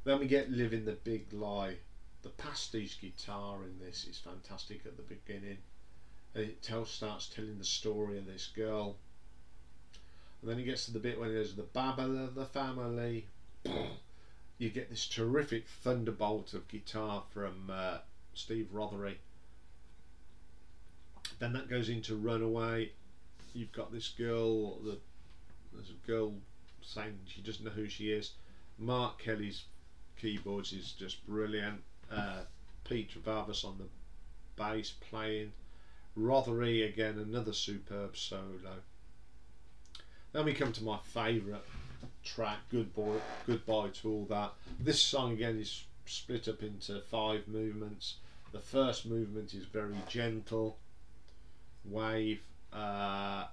Then we get Living the Big Lie. The pastiche guitar in this is fantastic at the beginning, and it starts telling the story of this girl, and then it gets to the bit when it goes the babble of the family. You get this terrific thunderbolt of guitar from Steve Rothery. Then that goes into Runaway. You've got this girl, there's a girl saying she doesn't know who she is. Mark Kelly's keyboards is just brilliant. Pete Travavis on the bass playing. Rothery again, another superb solo. Then we come to my favourite track, Goodbye to All That. This song again is split up into 5 movements. The first movement is very gentle, wave. That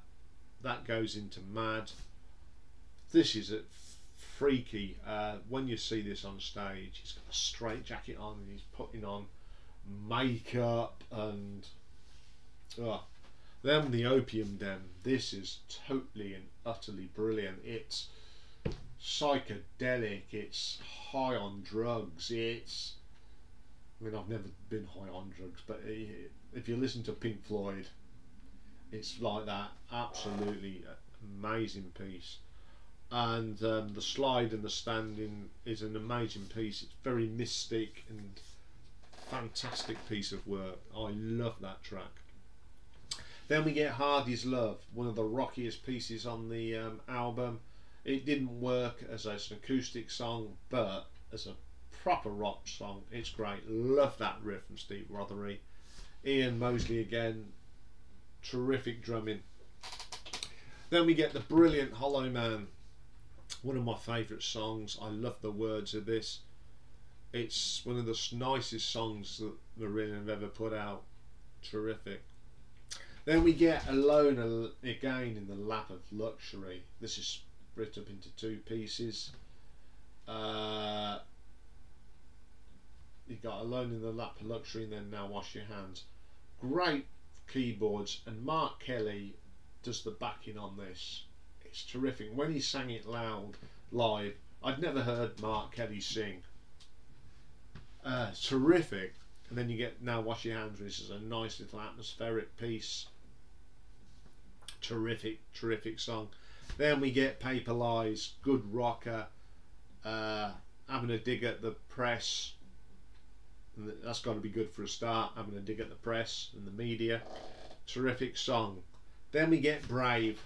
goes into Mad. This is a freaky. When you see this on stage, he's got a straight jacket on and he's putting on makeup and then the Opium Den. This is totally and utterly brilliant. It's psychedelic, it's high on drugs, it's, I mean, I've never been high on drugs, but if you listen to Pink Floyd, it's like that. Absolutely amazing piece. And the slide and the standing is an amazing piece. It's very mystic and fantastic piece of work. I love that track. Then we get Hardy's Love, one of the rockiest pieces on the album. It didn't work as an acoustic song, but as a proper rock song, it's great. Love that riff from Steve Rothery. Ian Mosley again, terrific drumming. Then we get the brilliant Hollow Man, one of my favourite songs. I love the words of this. It's one of the nicest songs that Marillion have ever put out. Terrific. Then we get Alone again in the Lap of Luxury. This is split up into 2 pieces. You got Alone in the Lap of Luxury and then Now Wash Your Hands. Great keyboards, and Mark Kelly does the backing on this. It's terrific. When he sang it live, I'd never heard Mark Kelly sing. Terrific. And then you get Now Wash Your Hands, which is a nice little atmospheric piece. Terrific, terrific song. Then we get Paper Lies, good rocker, having a dig at the press. And that's got to be good for a start, having a dig at the press and the media. Terrific song. Then we get Brave.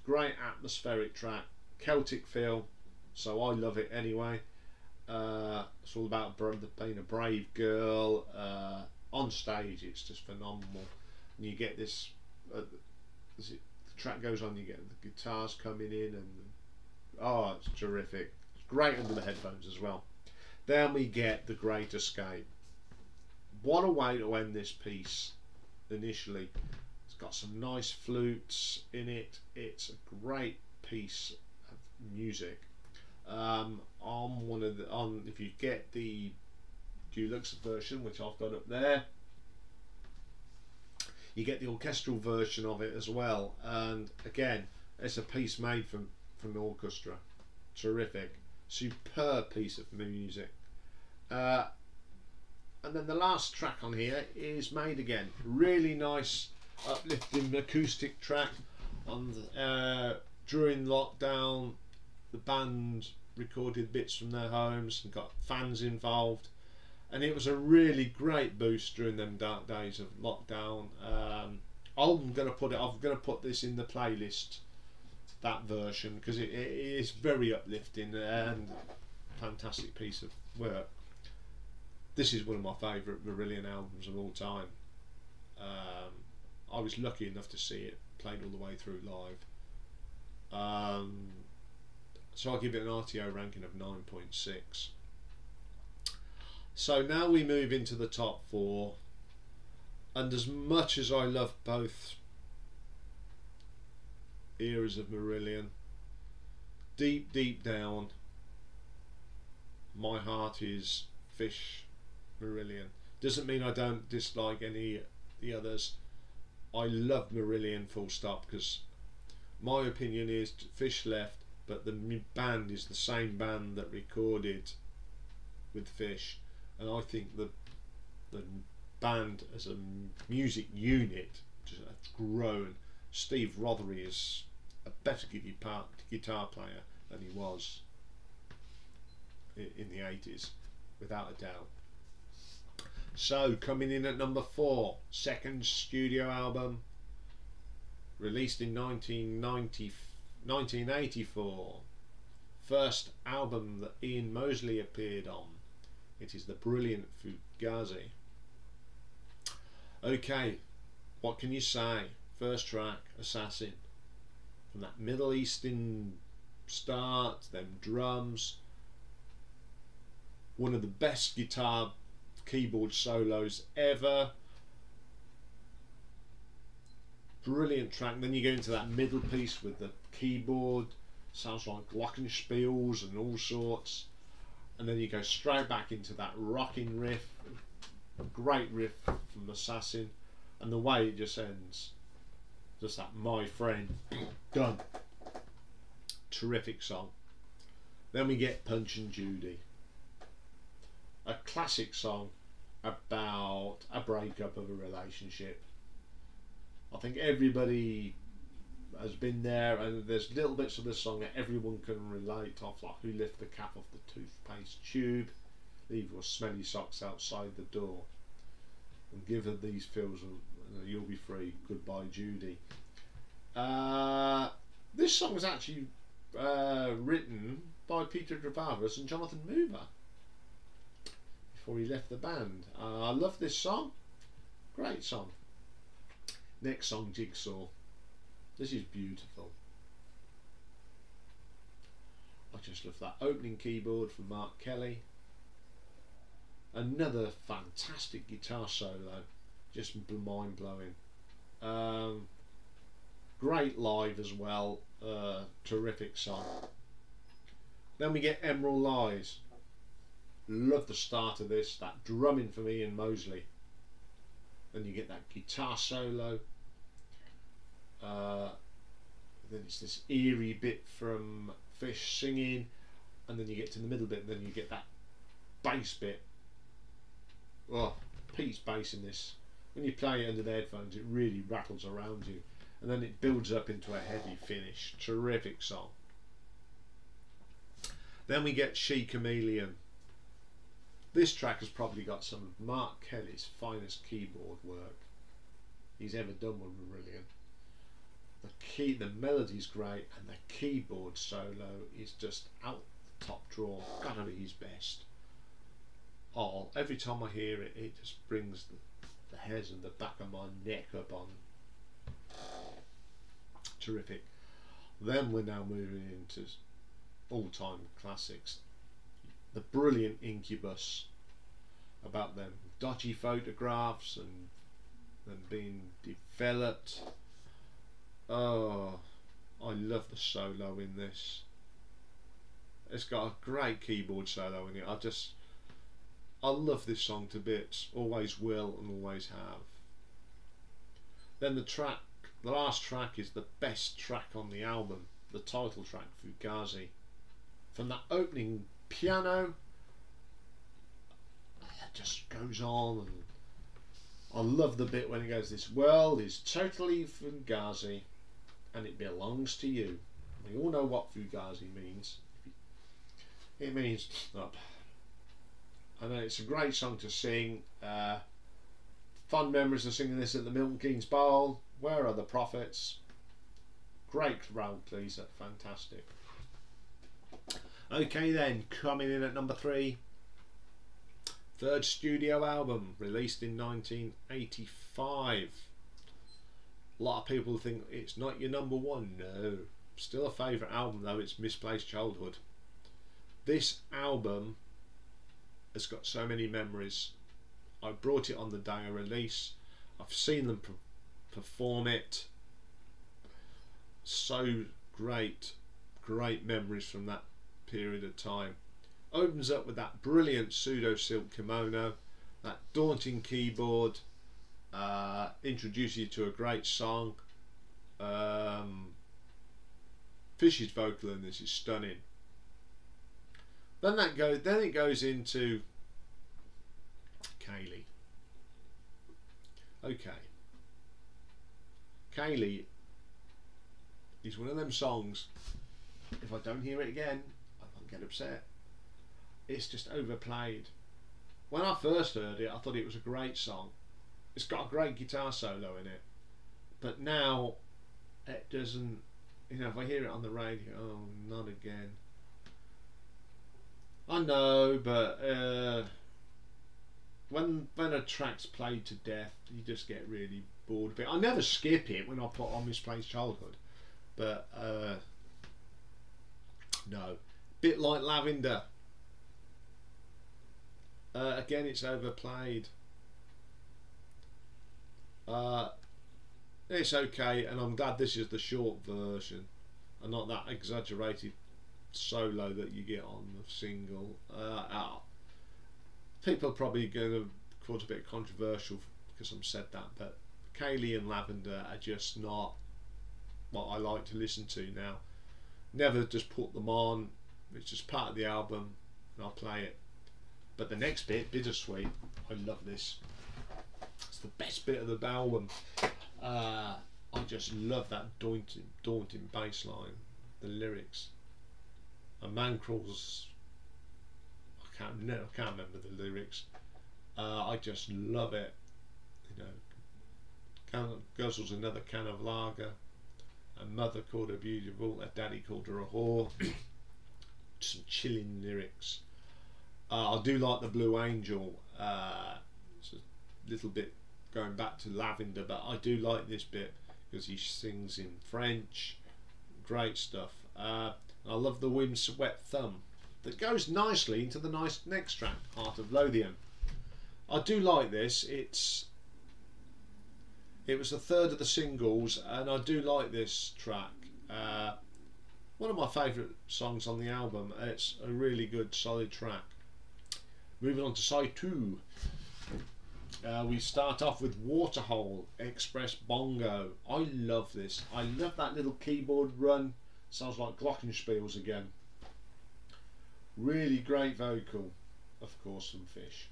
Great atmospheric track, Celtic feel, so I love it anyway. It's all about being a brave girl. On stage it's just phenomenal, and you get this as the track goes on, you get the guitars coming in, and oh, it's terrific. It's great under the headphones as well. Then we get The Great Escape. What a way to end this piece initially. It's got some nice flutes in it. It's a great piece of music. If you get the deluxe version, which I've got up there, you get the orchestral version of it as well, and again it's a piece made from the orchestra. Terrific, superb piece of music. And then the last track on here is Made Again. Really nice uplifting acoustic track. During lockdown, the band recorded bits from their homes and got fans involved, and it was a really great boost during them dark days of lockdown. I'm going to put this in the playlist, that version, because it is very uplifting, and fantastic piece of work. This is one of my favourite Marillion albums of all time. I was lucky enough to see it played all the way through live. So I'll give it an RTO ranking of 9.6. So now we move into the top 4, and as much as I love both eras of Marillion, deep down my heart is Fish Marillion. Doesn't mean I don't dislike any of the others. I love Marillion full stop, because my opinion is Fish left, but the band is the same band that recorded with Fish, and I think the band as a music unit has grown. Steve Rothery is a better guitar player than he was in the 80s, without a doubt. So coming in at number 4, second studio album, released in 1984, first album that Ian Mosley appeared on. It is the brilliant Fugazi. Okay, what can you say? First track, Assassin. From that Middle Eastern start, them drums, one of the best guitar keyboard solos ever. Brilliant track. Then you go into that middle piece with the keyboard, sounds like glockenspiels and all sorts, and then you go straight back into that rocking riff, great riff from Assassin, and the way it just ends, just that my friend, done. Terrific song. Then we get Punch and Judy, a classic song about a breakup of a relationship. I think everybody has been there, and there's little bits of this song that everyone can relate off, like who lift the cap off the toothpaste tube, leave your smelly socks outside the door, and give her these fills and you'll be free, goodbye Judy. This song was actually written by Peter Travaris and Jonathan Mover before he left the band. I love this song, great song. Next song, Jigsaw. This is beautiful. I just love that opening keyboard from Mark Kelly. Another fantastic guitar solo, just mind blowing. Great live as well. Terrific song. Then we get Emerald Lies. Love the start of this, that drumming from Ian Mosley. Then you get that guitar solo. Then it's this eerie bit from Fish singing, and then you get to the middle bit, and then you get that bass bit. Oh, Pete's bass in this, when you play it under the headphones, it really rattles around you, and then it builds up into a heavy finish. Terrific song. Then we get She Chameleon. This track has probably got some of Mark Kelly's finest keyboard work he's ever done with Marillion. The melody's great, and the keyboard solo is just out the top drawer. Gotta be his best. Oh, every time I hear it, it just brings the hairs on the back of my neck up on. Terrific. Then we're now moving into all-time classics. The brilliant Incubus, about them dodgy photographs and them being developed. Oh, I love the solo in this. It's got a great keyboard solo in it. I love this song to bits. Always will and always have. Then the last track is the best track on the album, the title track, Fugazi. From that opening piano, it just goes on, and I love the bit when it goes, "This world is totally Fugazi and it belongs to you." We all know what Fugazi means. It means up. I know it's a great song to sing. Fond memories of singing this at the Milton Keynes Bowl. Where Are the Prophets? Great crowd pleaser, fantastic. Okay then, coming in at number 3, third studio album, released in 1985. A lot of people think it's not your number 1. No, still a favourite album though. It's Misplaced Childhood. This album has got so many memories. I brought it on the day of release. I've seen them perform it. So great memories from that period of time. Opens up with that brilliant pseudo silk kimono, that daunting keyboard, introduces you to a great song. Fish's vocal in this is stunning. Then it goes into Kaylee. Okay, Kaylee is one of them songs, if I don't hear it again I won't get upset. It's just overplayed. When I first heard it I thought it was a great song. It's got a great guitar solo in it, but now it doesn't, you know, if I hear it on the radio, oh, not again. I know, but when a track's played to death, you just get really bored of it. I never skip it when I put on Misplaced Childhood, but no. Bit like Lavender. Again, it's overplayed. It's okay, and I'm glad this is the short version and not that exaggerated solo that you get on the single. People are probably going to call it a bit controversial because I've said that, but Kaylee and Lavender are just not what I like to listen to now. Never just put them on. It's just part of the album and I'll play it. But the next bit, Bittersweet, I love this. It's the best bit of the album. I just love that daunting bass line, the lyrics. A man crawls. I can't remember the lyrics. I just love it. You know, guzzles another can of lager. A mother called her beautiful. A daddy called her a whore. Some chilling lyrics. I do like the Blue Angel. It's a little bit going back to Lavender, but I do like this bit because he sings in French. Great stuff. I love the Windswept Thumb that goes nicely into the next track, Heart of Lothian. I do like this. It was the third of the singles, and I do like this track. One of my favourite songs on the album. It's a really good, solid track. Moving on to side 2. We start off with Waterhole, Express Bongo. I love this. I love that little keyboard run. Sounds like glockenspiels again. Really great vocal, of course, from Fish.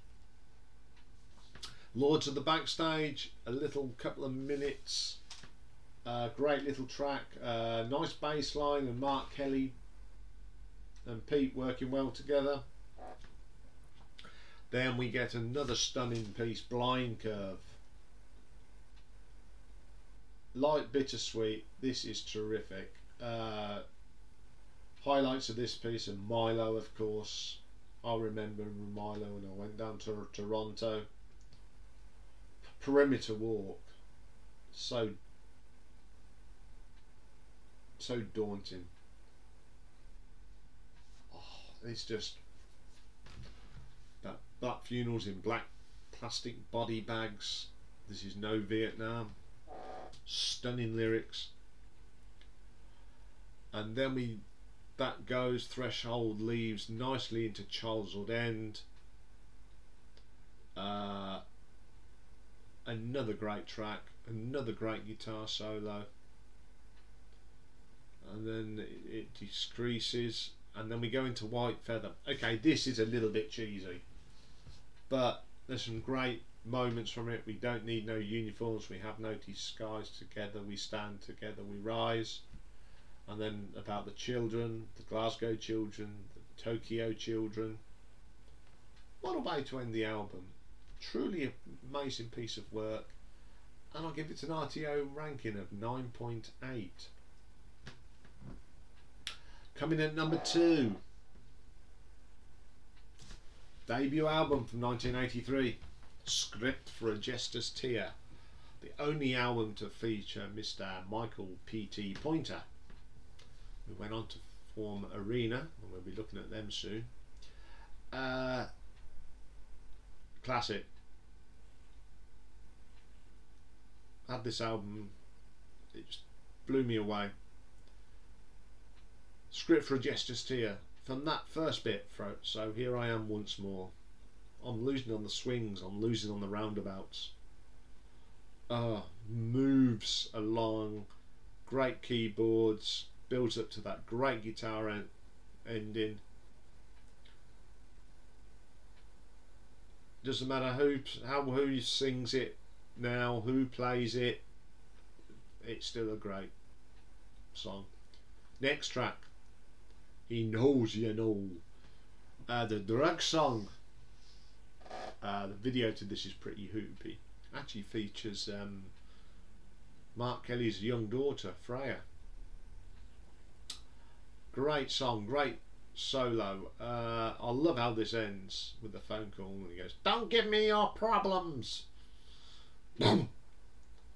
Lords of the Backstage, a little couple of minutes. Great little track. Nice bass line, and Mark Kelly and Pete working well together. Then we get another stunning piece, Blind Curve. Like Bittersweet, this is terrific. Highlights of this piece are Milo, of course. I remember Milo when I went down to Toronto. Perimeter Walk, so daunting. Oh, it's just that Black Funerals in black plastic body bags. This is no Vietnam. Stunning lyrics. And then that goes, Threshold leaves nicely into Childhood End. Another great track, another great guitar solo, and then it decreases, and then we go into White Feather. Okay, this is a little bit cheesy, but there's some great moments from it. We don't need no uniforms, we have no disguise, together we stand, together we rise. And then about the children, the Glasgow children, the Tokyo children. What a way to end the album. Truly an amazing piece of work, and I'll give it an RTO ranking of 9.8. Coming in at number 2, Debut album from 1983, Script for a Jester's Tear. The only album to feature Mr. Michael P.T. Pointer, who went on to form Arena, and we'll be looking at them soon. Classic. Had this album, it just blew me away. Script for a Jester's Tear. From that first bit, so here I am once more. I'm losing on the swings, I'm losing on the roundabouts. Moves along, great keyboards, builds up to that great guitar ending. Doesn't matter who sings it now, who plays it, it's still a great song. Next track, He Knows You Know. The drug song. The video to this is pretty hoopy. Actually features Mark Kelly's young daughter, Freya. Great song, great solo. I love how this ends with the phone call and he goes, "Don't give me your problems." And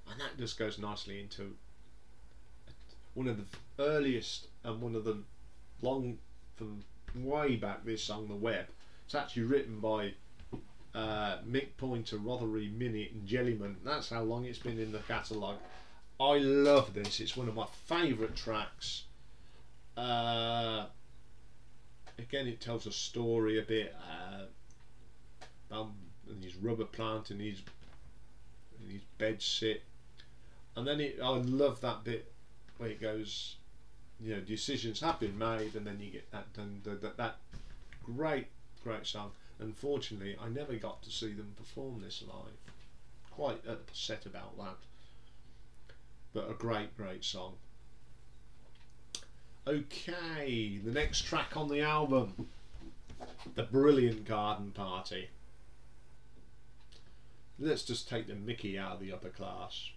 that just goes nicely into one of the earliest and one of the from way back, this song, The Web. It's actually written by Mick Pointer, Rothery, Minute and Jellyman. That's how long it's been in the catalogue. I love this. It's one of my favourite tracks. Again, it tells a story a bit about his rubber plant and his bed sit, and then I love that bit where it goes, you know, decisions have been made, and then you get that done. That great song. Unfortunately, I never got to see them perform this live. Quite upset about that, but a great song. Okay, the next track on the album, The Brilliant Garden Party. Let's just take the mickey out of the upper class.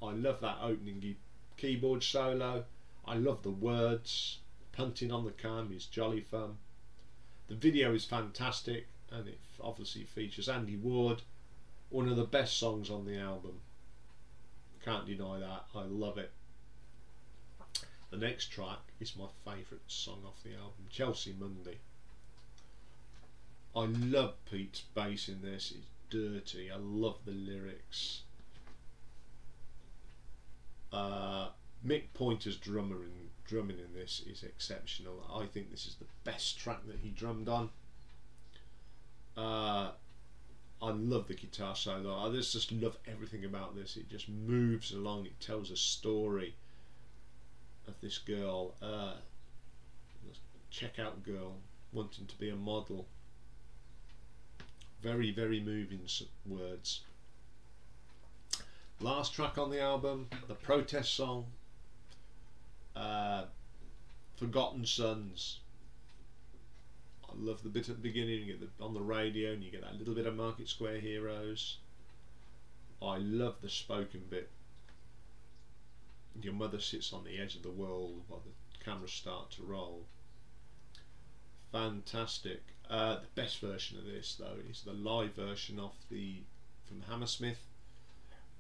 I love that opening keyboard solo. I love the words. Punting on the Cam is jolly fun. The video is fantastic, and it obviously features Andy Ward, one of the best songs on the album. Can't deny that. I love it. The next track is my favourite song off the album, Chelsea Monday. I love Pete's bass in this. It's dirty. I love the lyrics. Mick Pointer's drumming in this is exceptional. I think this is the best track that he drummed on. I love the guitar solo. I just love everything about this. It just moves along. It tells a story of this girl, checkout girl, wanting to be a model. Very moving words. Last track on the album, the protest song, Forgotten Sons. I love the bit at the beginning. You get on the radio and you get that little bit of Market Square Heroes. I love the spoken bit. Your mother sits on the edge of the world while the cameras start to roll. Fantastic. The best version of this though is the live version from Hammersmith,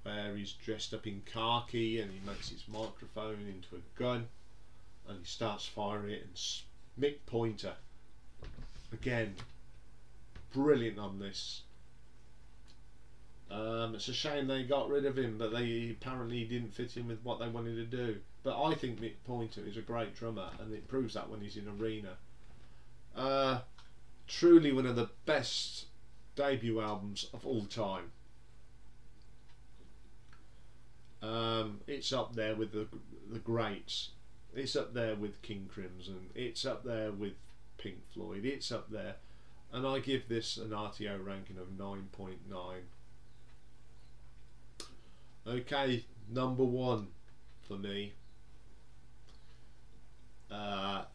where he's dressed up in khaki and he makes his microphone into a gun and he starts firing it, and Mick Pointer, again, brilliant on this. It's a shame they got rid of him, but they apparently didn't fit in with what they wanted to do. But I think Mick Pointer is a great drummer, and it proves that when he's in Arena. Truly one of the best debut albums of all time. It's up there with the greats. It's up there with King Crimson. It's up there with Pink Floyd. It's up there, and I give this an RTO ranking of 9.9. Okay, number one for me.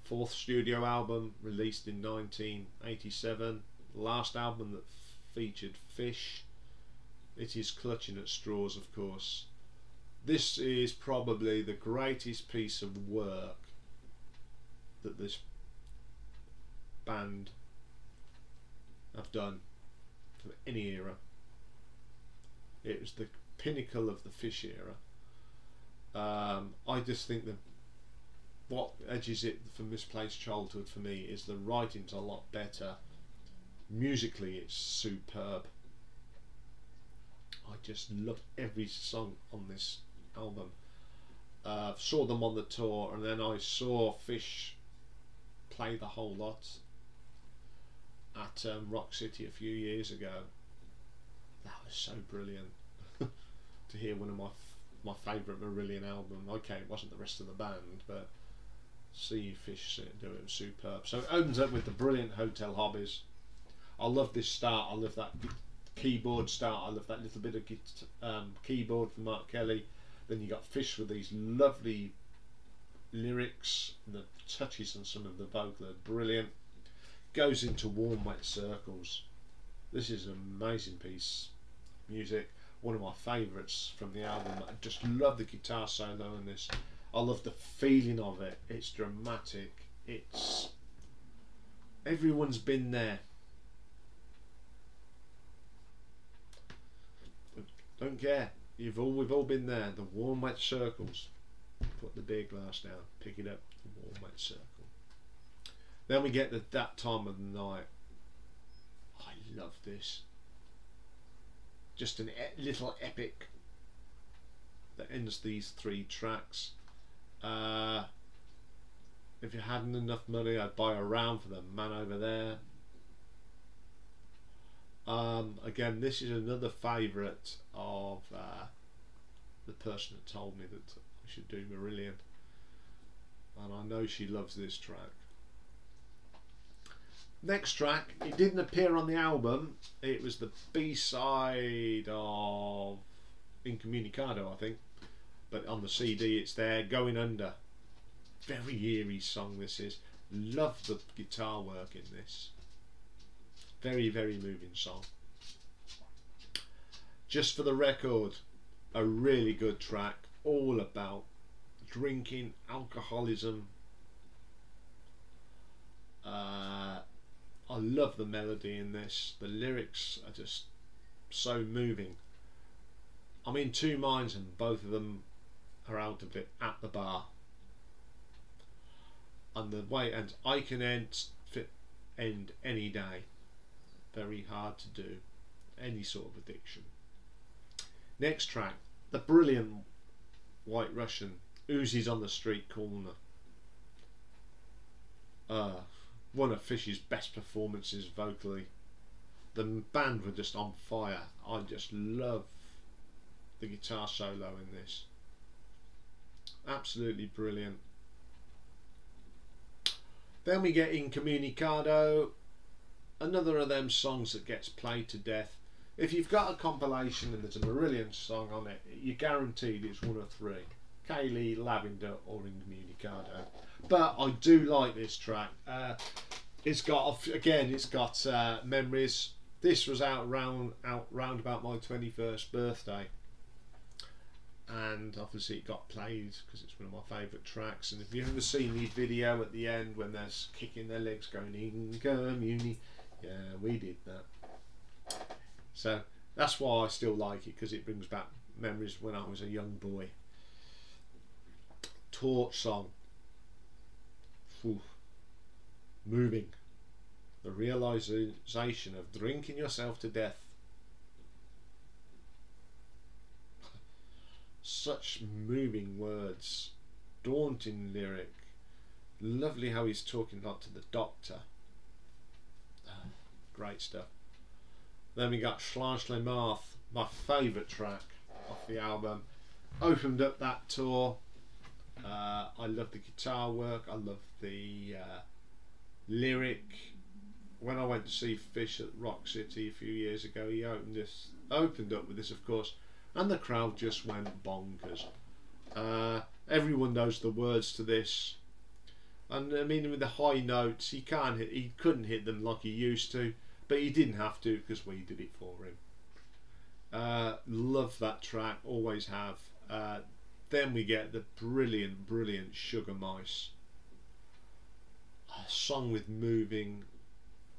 Fourth studio album, released in 1987. Last album that featured Fish. It is Clutching at Straws, of course. This is probably the greatest piece of work that this band have done for any era. It was the pinnacle of the Fish era. I just think that what edges it for Misplaced Childhood for me is the writing's a lot better. Musically it's superb. I just love every song on this album. Saw them on the tour, and then I saw Fish play the whole lot at Rock City a few years ago. That was so brilliant to hear one of my favourite Marillion album. Okay, it wasn't the rest of the band, but see Fish do it was superb. So it opens up with the brilliant Hotel Hobbies. I love this start. I love that keyboard start. I love that little bit of keyboard from Mark Kelly. Then you got Fish with these lovely lyrics, and the touches on some of the vocal are brilliant. Goes into Warm Wet Circles. This is an amazing piece of music, one of my favourites from the album. I just love the guitar solo in this. I love the feeling of it. It's dramatic. It's everyone's been there. Don't care. We've all been there. The Warm Wet Circles. Put the beer glass down. Pick it up. The Warm Wet Circle. Then we get That Time of the Night. I love this. Just a little epic that ends these 3 tracks. If you hadn't enough money, I'd buy a round for the Man Over There. Again, this is another favourite of the person that told me that I should do Marillion, and I know she loves this track. Next track, it didn't appear on the album. It was the B-side of Incommunicado, I think, but on the CD it's there. Going Under. Very eerie song this is. Love the guitar work in this. Very, very moving song. Just for the Record, a really good track, all about drinking, alcoholism. I love the melody in this. The lyrics are just so moving. I'm in 2 minds, and both of them are out of it at the bar. And the way it ends, I can end any day. Very hard to do. Any sort of addiction. Next track, the brilliant White Russian, Oozes on the Street Corner. One of Fish's best performances vocally. The band were just on fire. I just love the guitar solo in this. Absolutely brilliant. Then we get Incommunicado, another of them songs that gets played to death. If you've got a compilation and there's a Marillion song on it, you're guaranteed it's one of 3. Kaylee, Lavender or Incommunicado. But I do like this track. It's got Memories. This was out round about my 21st birthday, and obviously it got played because it's one of my favourite tracks. And if you've ever seen the video at the end when they're kicking their legs going Incommuni, yeah, we did that. So that's why I still like it, because it brings back memories when I was a young boy. Torch song. Oof. Moving. The realisation of drinking yourself to death. Such moving words. Daunting lyric. Lovely how he's talking like to the doctor. Great stuff. Then we got Schlange Les Marth, my favourite track off the album. Opened up that tour. I love the guitar work. I love the lyric. When I went to see Fish at Rock City a few years ago, he opened up with this, of course, and the crowd just went bonkers. Everyone knows the words to this, and I mean, with the high notes, he couldn't hit them like he used to, but he didn't have to because we did it for him. Love that track, always have. Then we get the brilliant Sugar Mice, a song with moving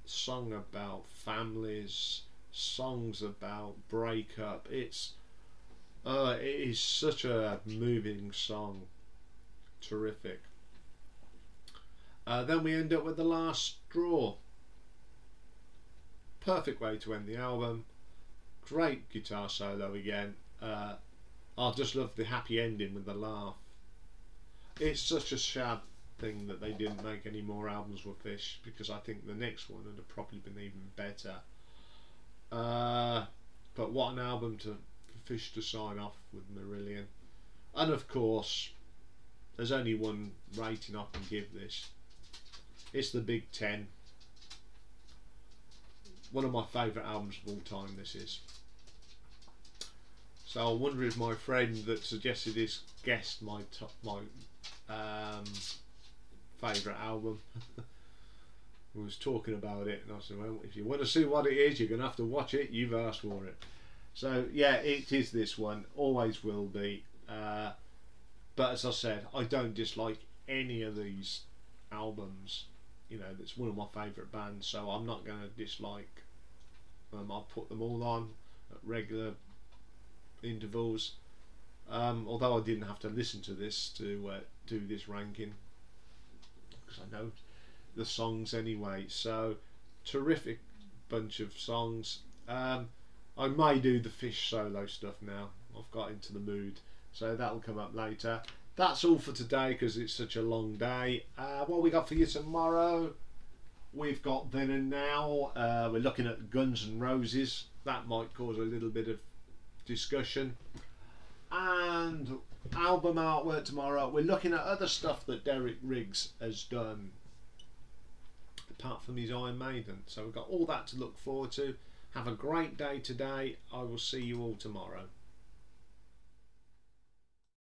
song about families, songs about breakup. It is such a moving song. Terrific. Then we end up with The Last Straw. Perfect way to end the album. Great guitar solo again. I just love the happy ending with the laugh. It's such a sad thing that they didn't make any more albums with Fish, because I think the next one would have probably been even better. But what an album for Fish to sign off with Marillion. And of course, there's only one rating I can give this. It's the Big Ten. One of my favourite albums of all time, this is. So I wonder if my friend that suggested this guessed my favourite album. We was talking about it, and I said, well, if you want to see what it is, you're going to have to watch it. You've asked for it. So yeah, it is this one. Always will be. But as I said, I don't dislike any of these albums. You know, it's one of my favourite bands, so I'm not going to dislike them. I'll put them all on at regular intervals. Although I didn't have to listen to this to do this ranking, because I know the songs anyway. So terrific bunch of songs. I may do the Fish solo stuff now. I've got into the mood, so that'll come up later. That's all for today because it's such a long day. What we got for you tomorrow? We've got Then and Now. We're looking at Guns N' Roses. That might cause a little bit of discussion. And album artwork tomorrow. We're looking at other stuff that Derek Riggs has done, apart from his Iron Maiden. So we've got all that to look forward to. Have a great day today. I will see you all tomorrow.